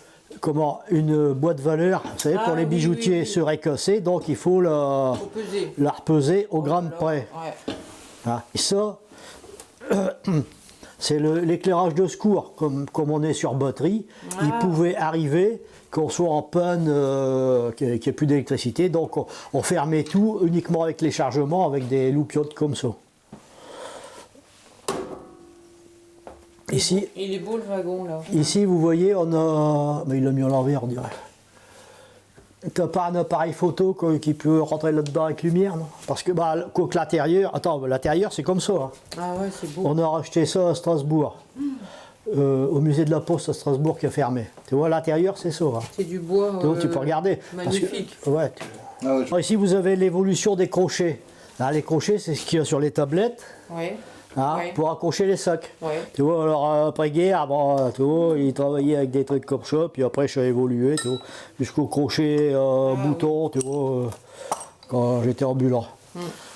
une boîte valeur, vous savez, pour les bijoutiers serait cassée, donc il faut la repeser au gramme près. Ouais. Ah, et ça, c'est l'éclairage de secours, comme on est sur batterie. Il pouvait arriver qu'on soit en panne, qu'il n'y ait plus d'électricité, donc on fermait tout uniquement avec les chargements, avec des loupiottes comme ça. Ici, il est beau le wagon là. Ici, vous voyez, on a. Mais il l'a mis à l'envers, on dirait. T'as pas un appareil photo qui peut rentrer là-dedans avec lumière, non? Parce que quoique l'intérieur. Attends, l'intérieur c'est comme ça. Hein. Ah ouais, c'est beau. On a racheté ça à Strasbourg. Au musée de la Poste à Strasbourg qui a fermé. Tu vois, l'intérieur c'est ça. Hein. C'est du bois. Tu peux regarder. Magnifique. Ouais. Alors, ici vous avez l'évolution des crochets. Là, les crochets, c'est ce qu'il y a sur les tablettes. Ouais. Hein, pour accrocher les sacs. Ouais. Tu vois, alors après-guerre, tu vois, ils travaillaient avec des trucs comme ça, puis après ça a évolué, tu vois, jusqu'au crochet bouton, tu vois, quand j'étais ambulant.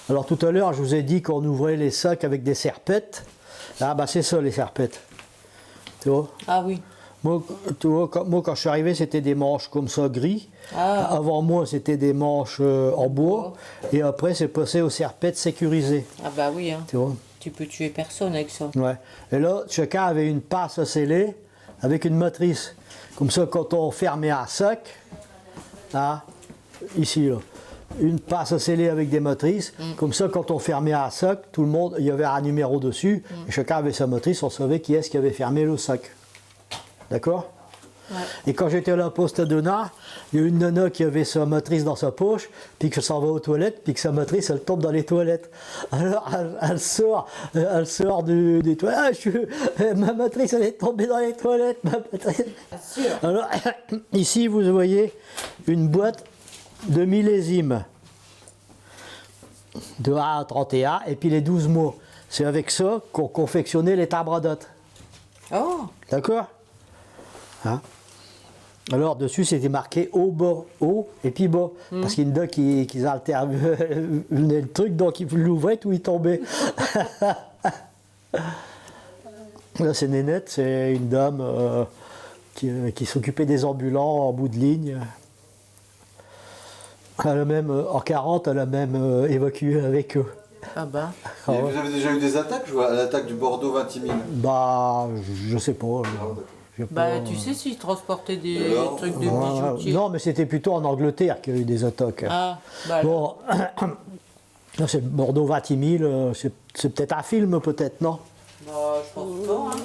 Alors tout à l'heure, je vous ai dit qu'on ouvrait les sacs avec des serpettes. Ah bah c'est ça les serpettes. Tu vois? Ah oui. Moi, tu vois, quand je suis arrivé, c'était des manches comme ça gris. Ah. Avant moi, c'était des manches en bois. Et après, c'est passé aux serpettes sécurisées. Ah bah oui. Hein. Tu vois? Tu peux tuer personne avec ça. Ouais. Et là, chacun avait une passe à sceller avec une motrice. Comme ça, quand on fermait un sac, là, ici, là, une passe à sceller avec des motrices. Comme ça, quand on fermait un sac, tout le monde, il y avait un numéro dessus. Et chacun avait sa motrice, on savait qui est-ce qui avait fermé le sac. D'accord? Ouais. Et quand j'étais à la poste à Donat, il y a une nana qui avait sa motrice dans sa poche, puis que s'en va aux toilettes, puis que sa motrice elle tombe dans les toilettes. Alors elle sort des toilettes. Ah, ma motrice elle est tombée dans les toilettes. Ma motrice. Alors ici vous voyez une boîte de millésimes de 1 à 31 et puis les 12 mots. C'est avec ça qu'on confectionnait les timbres à date. Oh. D'accord? Hein? Alors dessus c'était marqué haut, bas, haut et puis bas. Parce qu'il y en a qui alternaient le truc, donc ils l'ouvraient tout il tombait. Là c'est Nénette, c'est une dame qui s'occupait des ambulants en bout de ligne. Elle a même, en 40, elle a même évacué avec eux. Ah bah. Et vous avez déjà eu des attaques, je vois, l'attaque du Bordeaux 20 000? Bah, je sais pas. Bah, tu sais s'ils transportaient des trucs de bijoutiers. Non, mais c'était plutôt en Angleterre qu'il y a eu des attaques. Ah, bah bon, là, c'est Bordeaux 20 000, c'est peut-être un film, peut-être, non? Bah, je pense pas. Hein.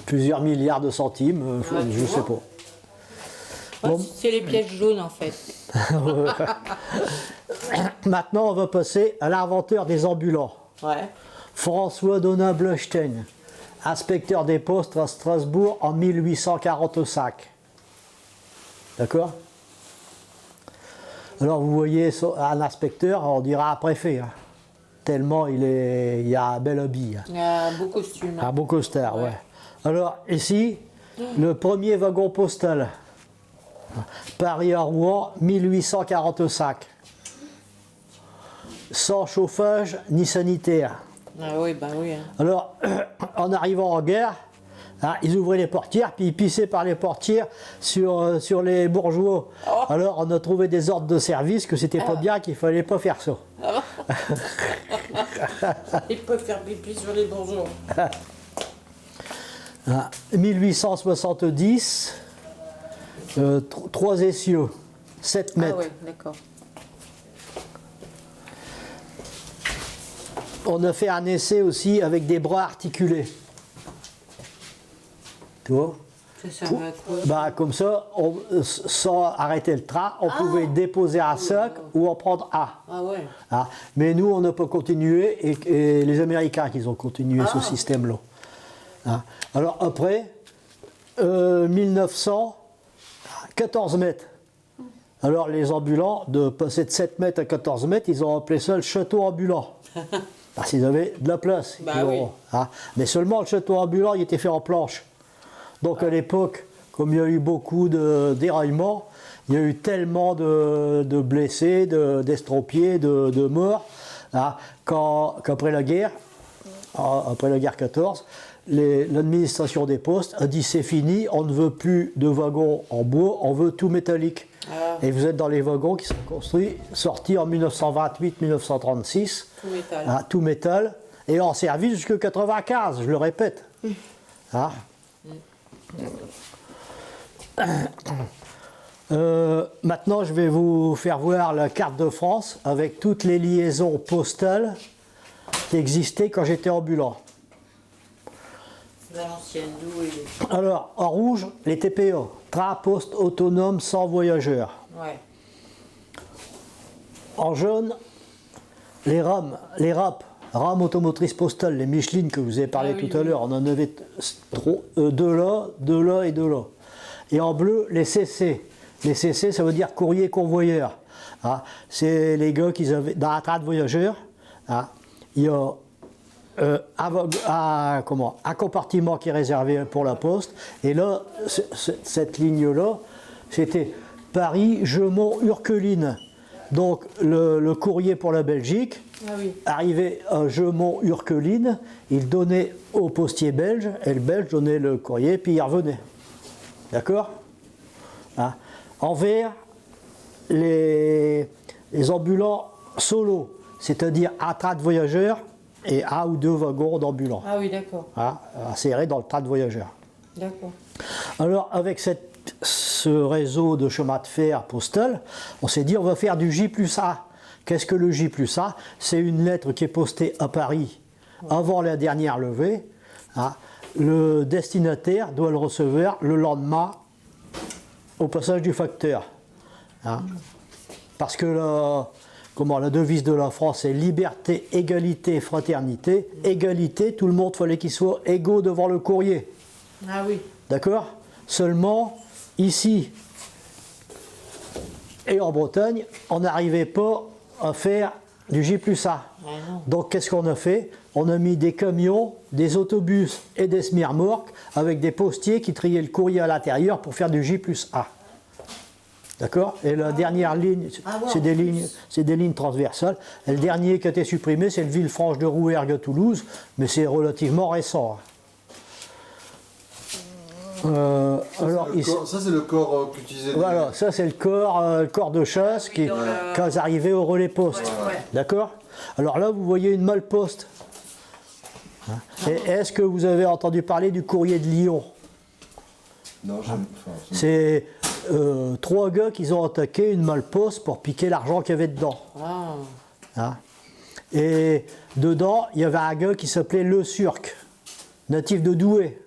Plusieurs milliards de centimes, je sais pas. Bon. C'est les pièces jaunes en fait. Maintenant, on va passer à l'inventeur des ambulants. Ouais. François Donat Bleustein, inspecteur des postes à Strasbourg en 1845. D'accord? Alors vous voyez un inspecteur, on dira un préfet. Hein. Tellement il y a un bel habit. Hein. Il y a un beau costume. Un beau costard, ouais. Alors ici, le premier wagon postal. Paris à Rouen, 1845. Sans chauffage ni sanitaire. Ah oui, bah oui. Hein. Alors, en arrivant en guerre, hein, ils ouvraient les portières, puis ils pissaient par les portières sur les bourgeois. Oh. Alors, on a trouvé des ordres de service que c'était pas bien, qu'il fallait pas faire ça. Ils peuvent faire pipi sur les bourgeois. 1870, 3 essieux, 7 mètres. Ah oui, d'accord. On a fait un essai aussi avec des bras articulés. Tu vois? Ça sert à quoi? Bah, comme ça, sans arrêter le train, on pouvait déposer un sac ou en prendre un. Ah ouais. Ah, mais nous, on n'a pas continué et les Américains qui ont continué ce système-là. Ah. Alors après, 1900, 14 mètres. Alors les ambulants, de passer de 7 mètres à 14 mètres, ils ont appelé ça le château ambulant. Parce qu'ils avaient de la place. Bah oui. Ah. Mais seulement le château ambulant, il était fait en planche. Donc à l'époque, comme il y a eu beaucoup de déraillements, il y a eu tellement de blessés, d'estropiés, de morts, hein, qu'après la guerre, après la guerre 14, l'administration des postes a dit c'est fini, on ne veut plus de wagons en bois, on veut tout métallique. Ah. Et vous êtes dans les wagons qui sont construits, sortis en 1928-1936, Tout métal. hein, tout métal, et en service jusqu'en 95, je le répète. Hein. Maintenant, je vais vous faire voir la carte de France avec toutes les liaisons postales qui existaient quand j'étais ambulant. L'ancienne, d'où il est. Alors, en rouge, les TPA, train poste autonome sans voyageurs. Ouais. En jaune, les rames, rames automotrices postales, les Michelin que vous avez parlé tout à l'heure, on en avait deux là et deux là. Et en bleu, les CC. Les CC, ça veut dire courrier convoyeur. Hein, c'est les gars qui avaient, dans un train de voyageurs, hein, il y a un compartiment qui est réservé pour la poste. Et là, cette ligne-là, c'était Paris-Jeumont-Urqueline. Donc le courrier pour la Belgique, arrivé à Jeumont-Urqueline, il donnait au postier belge, et le belge donnait le courrier, puis il revenait. D'accord, hein. En vert, les ambulants solo, c'est-à-dire un train de voyageurs et un ou deux wagons d'ambulants. Ah oui, d'accord. Hein, insérés dans le train de voyageurs. D'accord. Alors, avec ce réseau de chemin de fer postal, on s'est dit on va faire du J+A. Qu'est-ce que le J+A? C'est une lettre qui est postée à Paris avant la dernière levée. Hein. Le destinataire doit le recevoir le lendemain au passage du facteur. Hein. Parce que la devise de la France c'est liberté, égalité, fraternité. Égalité, tout le monde fallait qu'il soit égaux devant le courrier. Ah oui. D'accord? Seulement, ici et en Bretagne, on n'arrivait pas à faire du J+A. Donc qu'est-ce qu'on a fait? On a mis des camions, des autobus et des semi-remorques avec des postiers qui triaient le courrier à l'intérieur pour faire du J+A. D'accord? Et la dernière ligne, c'est des lignes transversales. Et le dernier qui a été supprimé, c'est le Villefranche de Rouergue à Toulouse, mais c'est relativement récent. Alors, ça c'est le corps qu'utilisait. Voilà, ça c'est le corps de chasse quand ils arrivaient au relais poste. Ouais. D'accord? Alors là, vous voyez une malle-poste. Hein? Et est-ce que vous avez entendu parler du courrier de Lyon? Non, c'est 3 gars qui ont attaqué une malle-poste pour piquer l'argent qu'il y avait dedans. Ah. Hein? Et dedans, il y avait un gars qui s'appelait Le Surc, natif de Douai.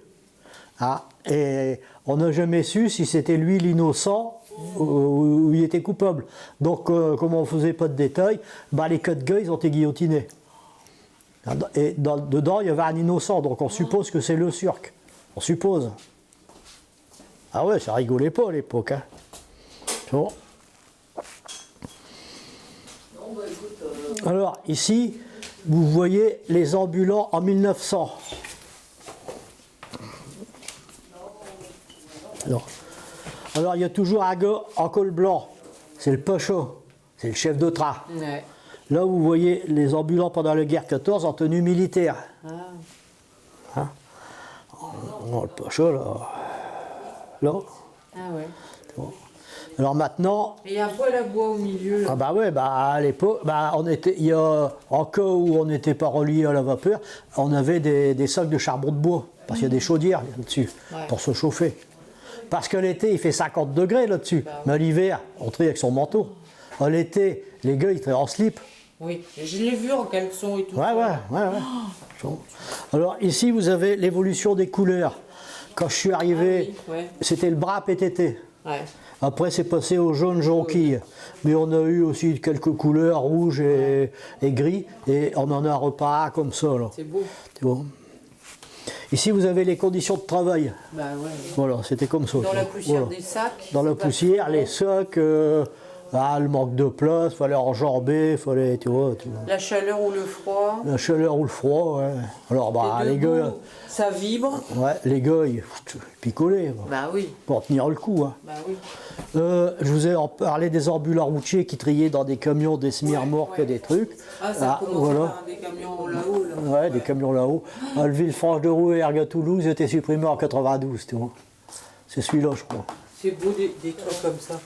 Hein? Et on n'a jamais su si c'était lui l'innocent ou il était coupable. Donc, comme on ne faisait pas de détails, les 4 gars, ils ont été guillotinés. Et dedans, il y avait un innocent, donc on suppose que c'est Le Surc. On suppose. Ah ouais, ça rigolait pas à l'époque. Hein. Bon. Alors, ici, vous voyez les ambulants en 1900. Non. Alors il y a toujours un gars en col blanc, c'est le pochot, c'est le chef de train. Ouais. Là vous voyez les ambulants pendant la guerre 14 en tenue militaire. Ah. Hein? Oh, le pochot là. Là. Ah ouais. Bon. Alors maintenant. Et il y a un poêle à bois au milieu. Là. Ah bah ouais, bah à l'époque, bah on était, il y a, en cas où on n'était pas relié à la vapeur, on avait des sacs de charbon de bois, parce qu'il y a des chaudières là-dessus, pour se chauffer. Parce que l'été, il fait 50 degrés là-dessus, Bah, oui. mais l'hiver, on trie avec son manteau. À l'été, les gars, ils traient en slip. Oui, je l'ai vu en caleçon et tout. Ouais. Alors ici, vous avez l'évolution des couleurs. Quand je suis arrivé, c'était le bras PTT. Ouais. Après, c'est passé au jaune jonquille. Mais on a eu aussi quelques couleurs, rouge et gris. Et on en a repas comme ça. C'est beau. Tu vois. Ici, vous avez les conditions de travail. Bah ouais. Voilà, c'était comme ça. Dans la poussière des sacs. Dans la poussière, les sacs, le manque de place, il fallait enjamber, fallait, tu vois. La chaleur ou le froid. La chaleur ou le froid, ouais. Alors, bah, les gars. Ça vibre. Ouais, les gars, ils picolaient. Bah oui. Pour tenir le coup. Hein. Bah oui. Je vous ai parlé des ambulants routiers qui triaient dans des camions, des semi-remorques et des trucs. Ah, ça commence par des camions là-haut. Là. Ouais, des camions là-haut. Le Villefranche-de-Rouë et Erga-Toulouse était supprimé en 92, tu vois. C'est celui-là, je crois. C'est beau des trucs comme ça.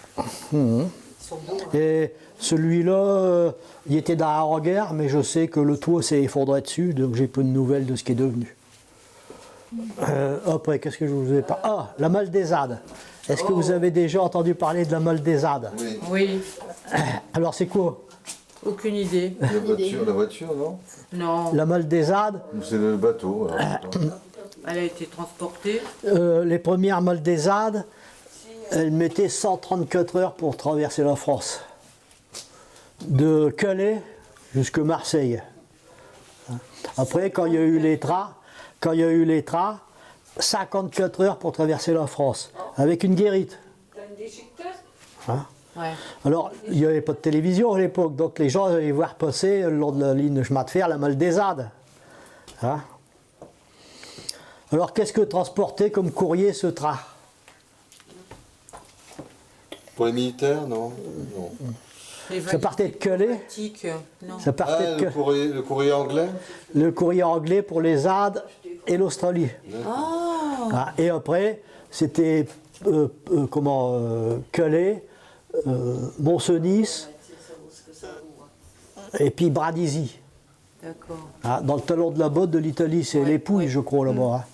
Ils sont beaux. Hein. Et celui-là, il était dans la regard, mais je sais que le toit s'est effondré dessus, donc j'ai peu de nouvelles de ce qui est devenu. Après, qu'est-ce que je vous ai pas... Ah, la Maldésade. Est-ce que vous avez déjà entendu parler de la Maldésade? Oui. Alors c'est quoi? Aucune idée. La voiture, non? Non. La Maldésade. C'est le bateau. Elle a été transportée. Les premières Maldésades, elles mettaient 134 heures pour traverser la France. De Calais jusqu'à Marseille. Après, quand il y a eu les trains, 54 heures pour traverser la France, avec une guérite. Hein? Ouais. Alors, il n'y avait pas de télévision à l'époque, donc les gens allaient voir passer le long de la ligne de chemin de fer la Maldésade. Hein? Alors, qu'est-ce que transportait comme courrier ce train? Pour les militaires, non? Non. Ça partait de Calais. Ça partait de le courrier anglais? Le courrier anglais pour les Indes et l'Australie. Ah, et après, c'était Calais, Mont-Cenis et puis Brindisi. D'accord. Ah, dans le talon de la botte de l'Italie, c'est les Pouilles, je crois, là-bas.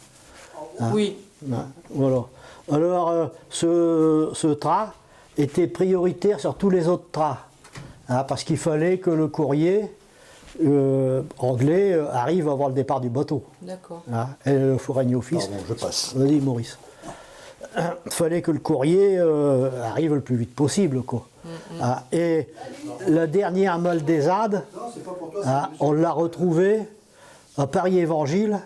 Hein. Oui. Ah, voilà. Alors, ce train était prioritaire sur tous les autres trains. Hein, parce qu'il fallait que le courrier anglais arrive avant le départ du bateau. D'accord. Hein, et le Foreign Office. Pardon, je passe. Vas-y, Maurice. Il fallait que le courrier arrive le plus vite possible, quoi. Ah, et la dernière Maldésade, on l'a retrouvée à Paris-Évangile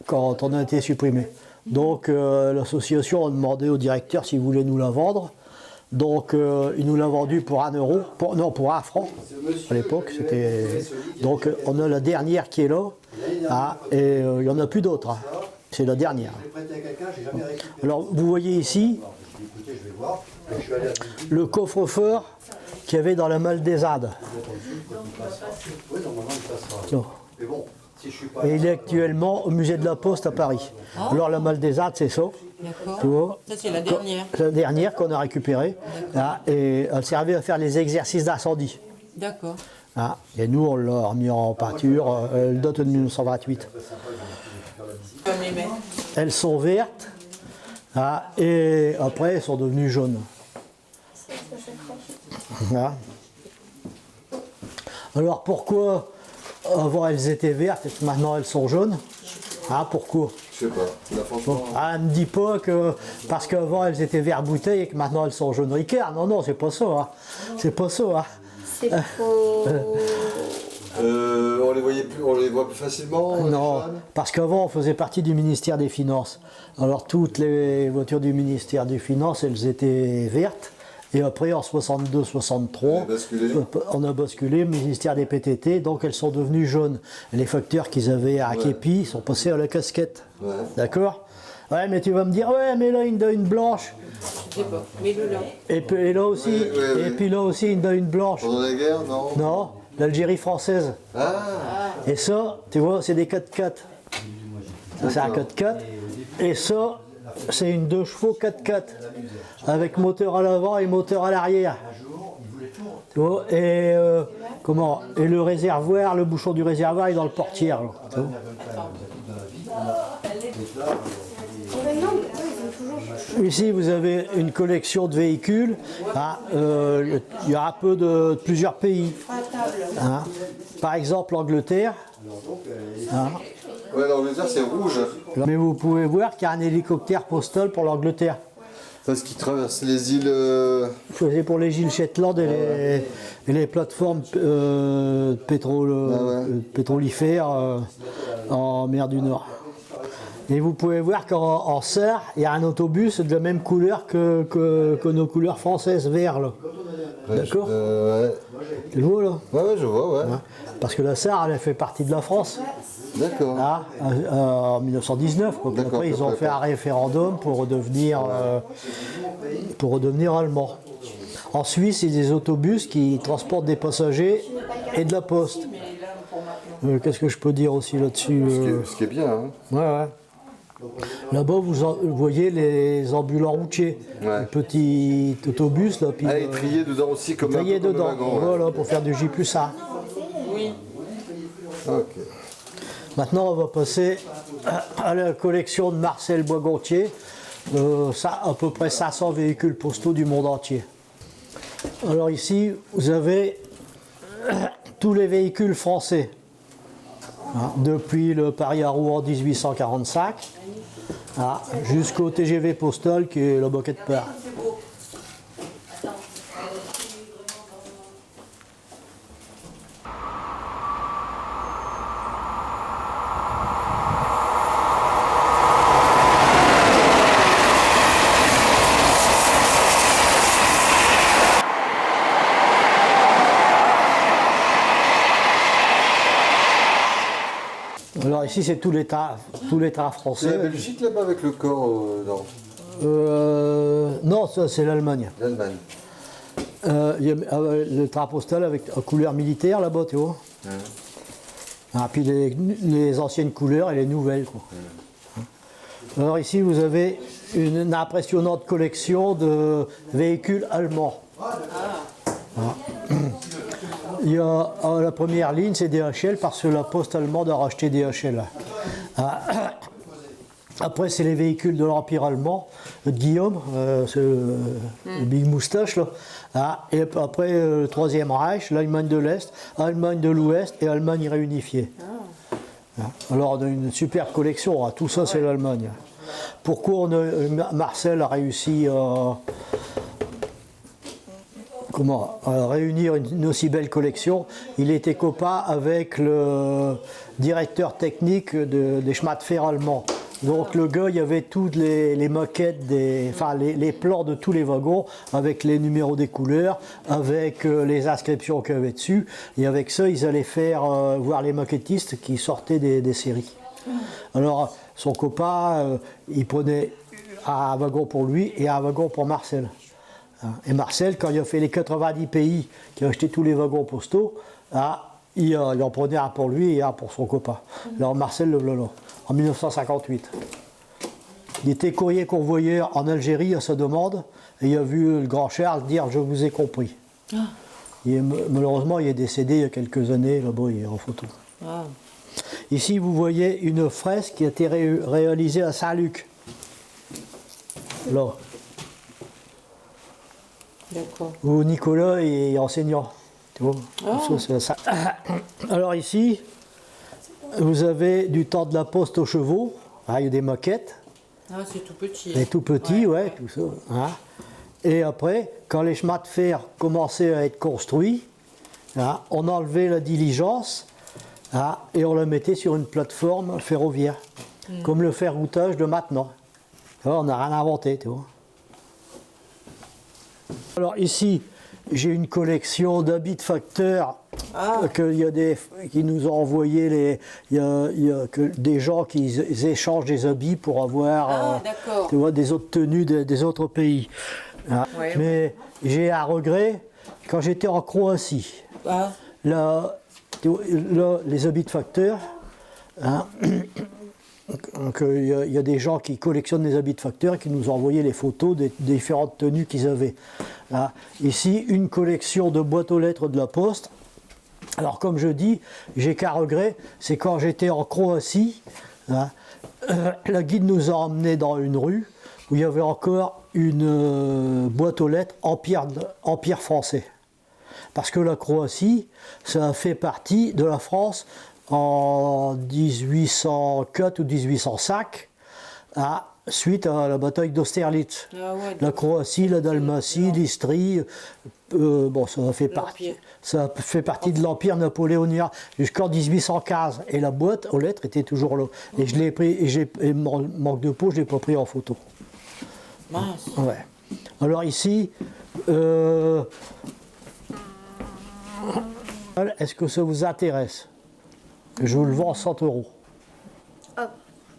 quand on a été supprimé. Donc l'association a demandé au directeur s'il voulait nous la vendre. Donc il nous l'a vendue pour 1 euro, pour 1 franc à l'époque. Donc on a la dernière qui est là, et il n'y en a plus d'autres. Hein. C'est la dernière. Alors vous voyez ici le coffre-fort qu'il y avait dans la Maldésade. Et il est actuellement au musée de la Poste à Paris. Alors la Maldésade, c'est ça. Tu vois, ça c'est la dernière. La dernière qu'on a récupérée. Ah, et elle servait à faire les exercices d'incendie. D'accord. Ah, et nous, on l'a remis en peinture. Elle date de 1928. Elles sont vertes. Ah, et après, elles sont devenues jaunes. Ah. Alors pourquoi avant elles étaient vertes et que maintenant elles sont jaunes? Ah, pourquoi? Je sais pas. Là, franchement... Ah, ne me dis pas que parce qu'avant elles étaient vert bouteille et que maintenant elles sont jaune Ricard. Non, non, c'est pas ça. Hein. C'est pas ça. Hein. C'est faux. On les voit plus facilement? Non, parce qu'avant on faisait partie du ministère des Finances. Alors toutes les voitures du ministère des Finances, elles étaient vertes. Et après, en 62-63, on a basculé au ministère des PTT, donc elles sont devenues jaunes. Et les facteurs qu'ils avaient à Képi sont passés à la casquette. Ouais. D'accord? Ouais, mais tu vas me dire, ouais, mais là, une donne blanche. Je sais pas, mets-le là. Et là aussi, Oui. puis là aussi, une donne blanche. Pendant la guerre, non? Non, l'Algérie française. Ah, Et ça, tu vois, c'est des 4x4. Ça, c'est un 4x4. Et ça, c'est une 2 chevaux 4x4. Avec moteur à l'avant et moteur à l'arrière. Tu vois, et et le réservoir, le bouchon du réservoir est dans le portière. Là, tu vois. Ici, vous avez une collection de véhicules. Hein, il y a un peu de plusieurs pays. Hein. Par exemple, l'Angleterre. Hein. ouais, l'Angleterre, c'est rouge. Mais vous pouvez voir qu'il y a un hélicoptère postal pour l'Angleterre. Parce qu'ils traversent les îles. C'est pour les îles Shetland et les plateformes pétrolifères en mer du Nord. Et vous pouvez voir qu'en Sarre, il y a un autobus de la même couleur que nos couleurs françaises, vert. Là. D'accord Ouais. Tu le vois là? Ouais, je vois, ouais. Parce que la Sarre, elle fait partie de la France. D'accord. Là, en 1919. Quoi. Puis D'accord, après, ils ont d'accord. fait un référendum pour redevenir allemand. En Suisse, c'est des autobus qui transportent des passagers et de la poste. Qu'est-ce que je peux dire aussi là-dessus? Ce qui est bien, hein. Ouais. Là-bas, vous voyez les ambulants routiers, Ouais. les petits autobus. Là, puis, Ah, et trier dedans aussi, comme un taillés peu comme le dedans, wagon, ouais. voilà, pour faire du J+A. Oui. Ok. Maintenant, on va passer à la collection de Marcel Boisgontier. Ça, à peu près 500 véhicules postaux du monde entier. Alors ici, vous avez tous les véhicules français. Hein, depuis le Paris à Rouen en 1845 jusqu'au TGV postal qui est le Boquet de Peur. Alors ici c'est tous les trains C'est la français. Belgique là-bas avec le corps, non? Non, ça c'est l'Allemagne. L'Allemagne. Il y a le train postal avec couleur militaire là-bas, tu vois. Puis les anciennes couleurs et les nouvelles. Quoi. Alors ici vous avez une impressionnante collection de véhicules allemands. Il y a la première ligne, c'est DHL parce que la poste allemande a racheté DHL. Après, c'est les véhicules de l'Empire allemand, de Guillaume, c'est le Big Moustache. Là. Et après, le Troisième Reich, l'Allemagne de l'Est, Allemagne de l'Ouest et Allemagne réunifiée. Alors, on a une super collection, tout ça, c'est l'Allemagne. Pourquoi Marcel a réussi à réunir une aussi belle collection? Il était copain avec le directeur technique des chemins de fer allemands. Donc le gars, il y avait toutes les maquettes, les plans de tous les wagons, avec les numéros des couleurs, avec les inscriptions qu'il y avait dessus. Et avec ça, ils allaient faire voir les maquettistes qui sortaient des séries. Alors son copain, il prenait un wagon pour lui et un wagon pour Marcel. Et Marcel, quand il a fait les 90 pays, qui a acheté tous les wagons postaux, il en prenait un pour lui et un pour son copain. Alors Marcel le voilà, en 1958. Il était courrier convoyeur en Algérie à sa demande, et il a vu le grand Charles dire « Je vous ai compris ». Malheureusement, il est décédé il y a quelques années, là-bas, il est en photo. Ici, vous voyez une fresque qui a été réalisée à Saint-Luc. Là. D'accord. Où Nicolas est enseignant. Tu vois. Ça. Alors ici, vous avez du temps de la poste aux chevaux. Il y a des maquettes. C'est tout petit. C'est tout petit, ouais, tout ça. Et après, quand les chemins de fer commençaient à être construits, on enlevait la diligence et on la mettait sur une plateforme ferroviaire, comme le ferroutage de maintenant. On n'a rien inventé, tu vois. Alors ici, j'ai une collection d'habits de facteurs qui nous ont envoyé il y a des gens qui échangent des habits pour avoir tu vois, des autres tenues des autres pays. Ouais, mais j'ai un regret, quand j'étais en Croatie, là, les habits de facteurs, hein, donc, il y a des gens qui collectionnent les habits de facteurs et qui nous ont envoyé les photos des différentes tenues qu'ils avaient. Là, ici, une collection de boîtes aux lettres de la Poste. Alors comme je dis, j'ai qu'un regret, c'est quand j'étais en Croatie, hein, la guide nous a emmenés dans une rue où il y avait encore une boîte aux lettres empire français. Parce que la Croatie, ça a fait partie de la France en 1804 ou 1805, suite à la bataille d'Austerlitz. La Croatie, la Dalmatie, l'Istrie, bon, ça fait partie de l'Empire napoléonien jusqu'en 1815. Et la boîte aux lettres était toujours là. Et je l'ai pris, et manque de peau, je ne l'ai pas pris en photo. Mince. Ouais. Alors ici, est-ce que ça vous intéresse? Je vous le vends 100 €.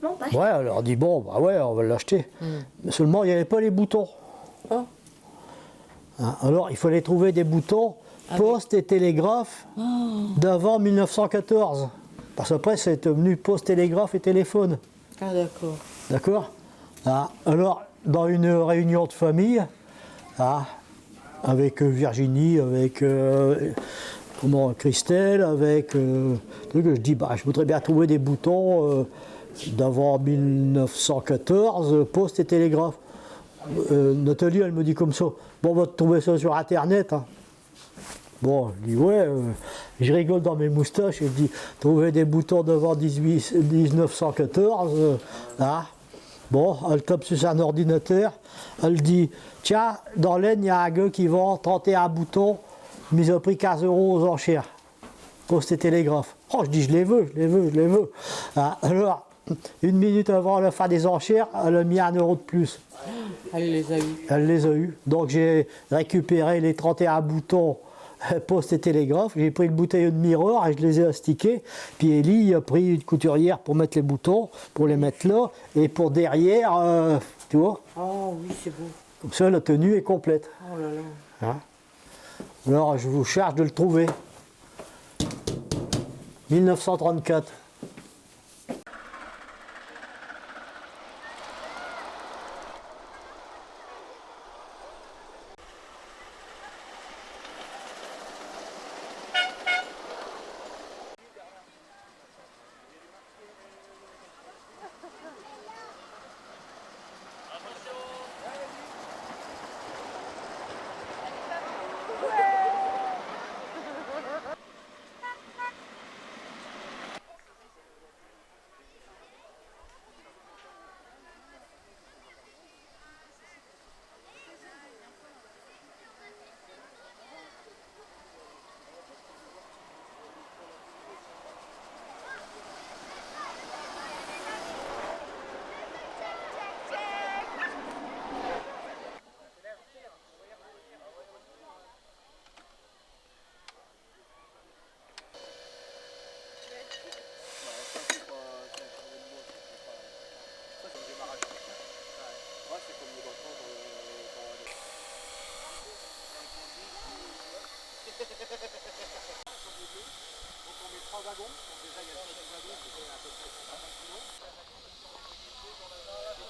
Non, pas ouais, alors on dit bon, bah ouais, on va l'acheter. Seulement, il n'y avait pas les boutons. Hein, alors, il fallait trouver des boutons poste et télégraphe d'avant 1914. Parce qu'après, c'est devenu poste, télégraphe et téléphone. Ah, d'accord. D'accord. Alors, dans une réunion de famille, avec Virginie, avec Christelle, avec je dis, bah, je voudrais bien trouver des boutons d'avant 1914, poste et télégraphe. Nathalie, elle me dit comme ça, bon, on va trouver ça sur Internet. Hein. Bon, je dis, ouais, je rigole dans mes moustaches, et je dis, trouver des boutons d'avant 1914, Bon, elle tape sur un ordinateur, elle dit, tiens, dans l'Aisne, il y a un gars qui vend 31 boutons, mais ils ont pris 15 € aux enchères. Poste et télégraphe. Oh, je dis, je les veux. Alors, une minute avant la fin des enchères, elle a mis 1 € de plus. Elle les a eus. Elle les a eus. Donc j'ai récupéré les 31 boutons poste et télégraphe. J'ai pris une bouteille de miroir et je les ai astiqués. Puis Élie a pris une couturière pour mettre les boutons, pour les mettre là. Et pour derrière, tu vois. Oh oui, c'est beau. Comme ça, la tenue est complète. Oh là là. Alors, je vous charge de le trouver. 1934.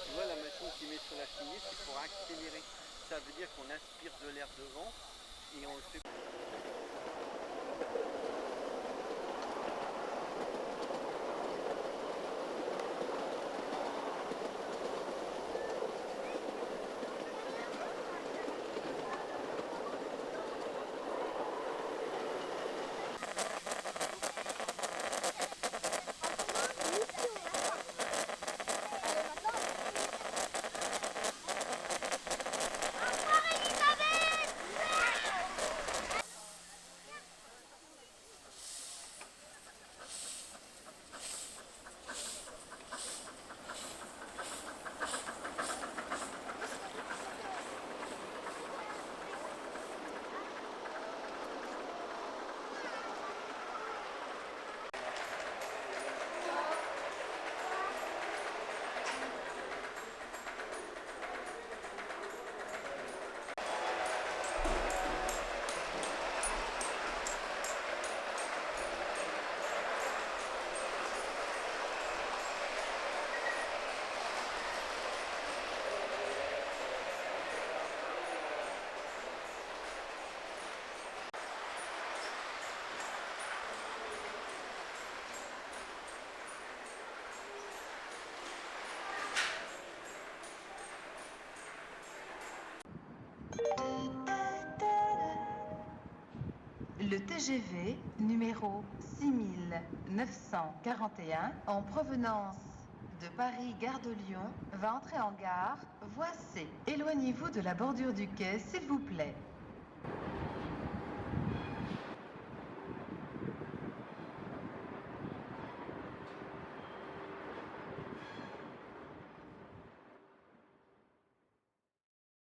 Tu vois la machine qui met sur la cheminée, c'est pour accélérer. Ça veut dire qu'on aspire de l'air devant et on le fait. Le TGV numéro 6941 en provenance de Paris Gare de Lyon va entrer en gare voie C. Éloignez-vous de la bordure du quai, s'il vous plaît.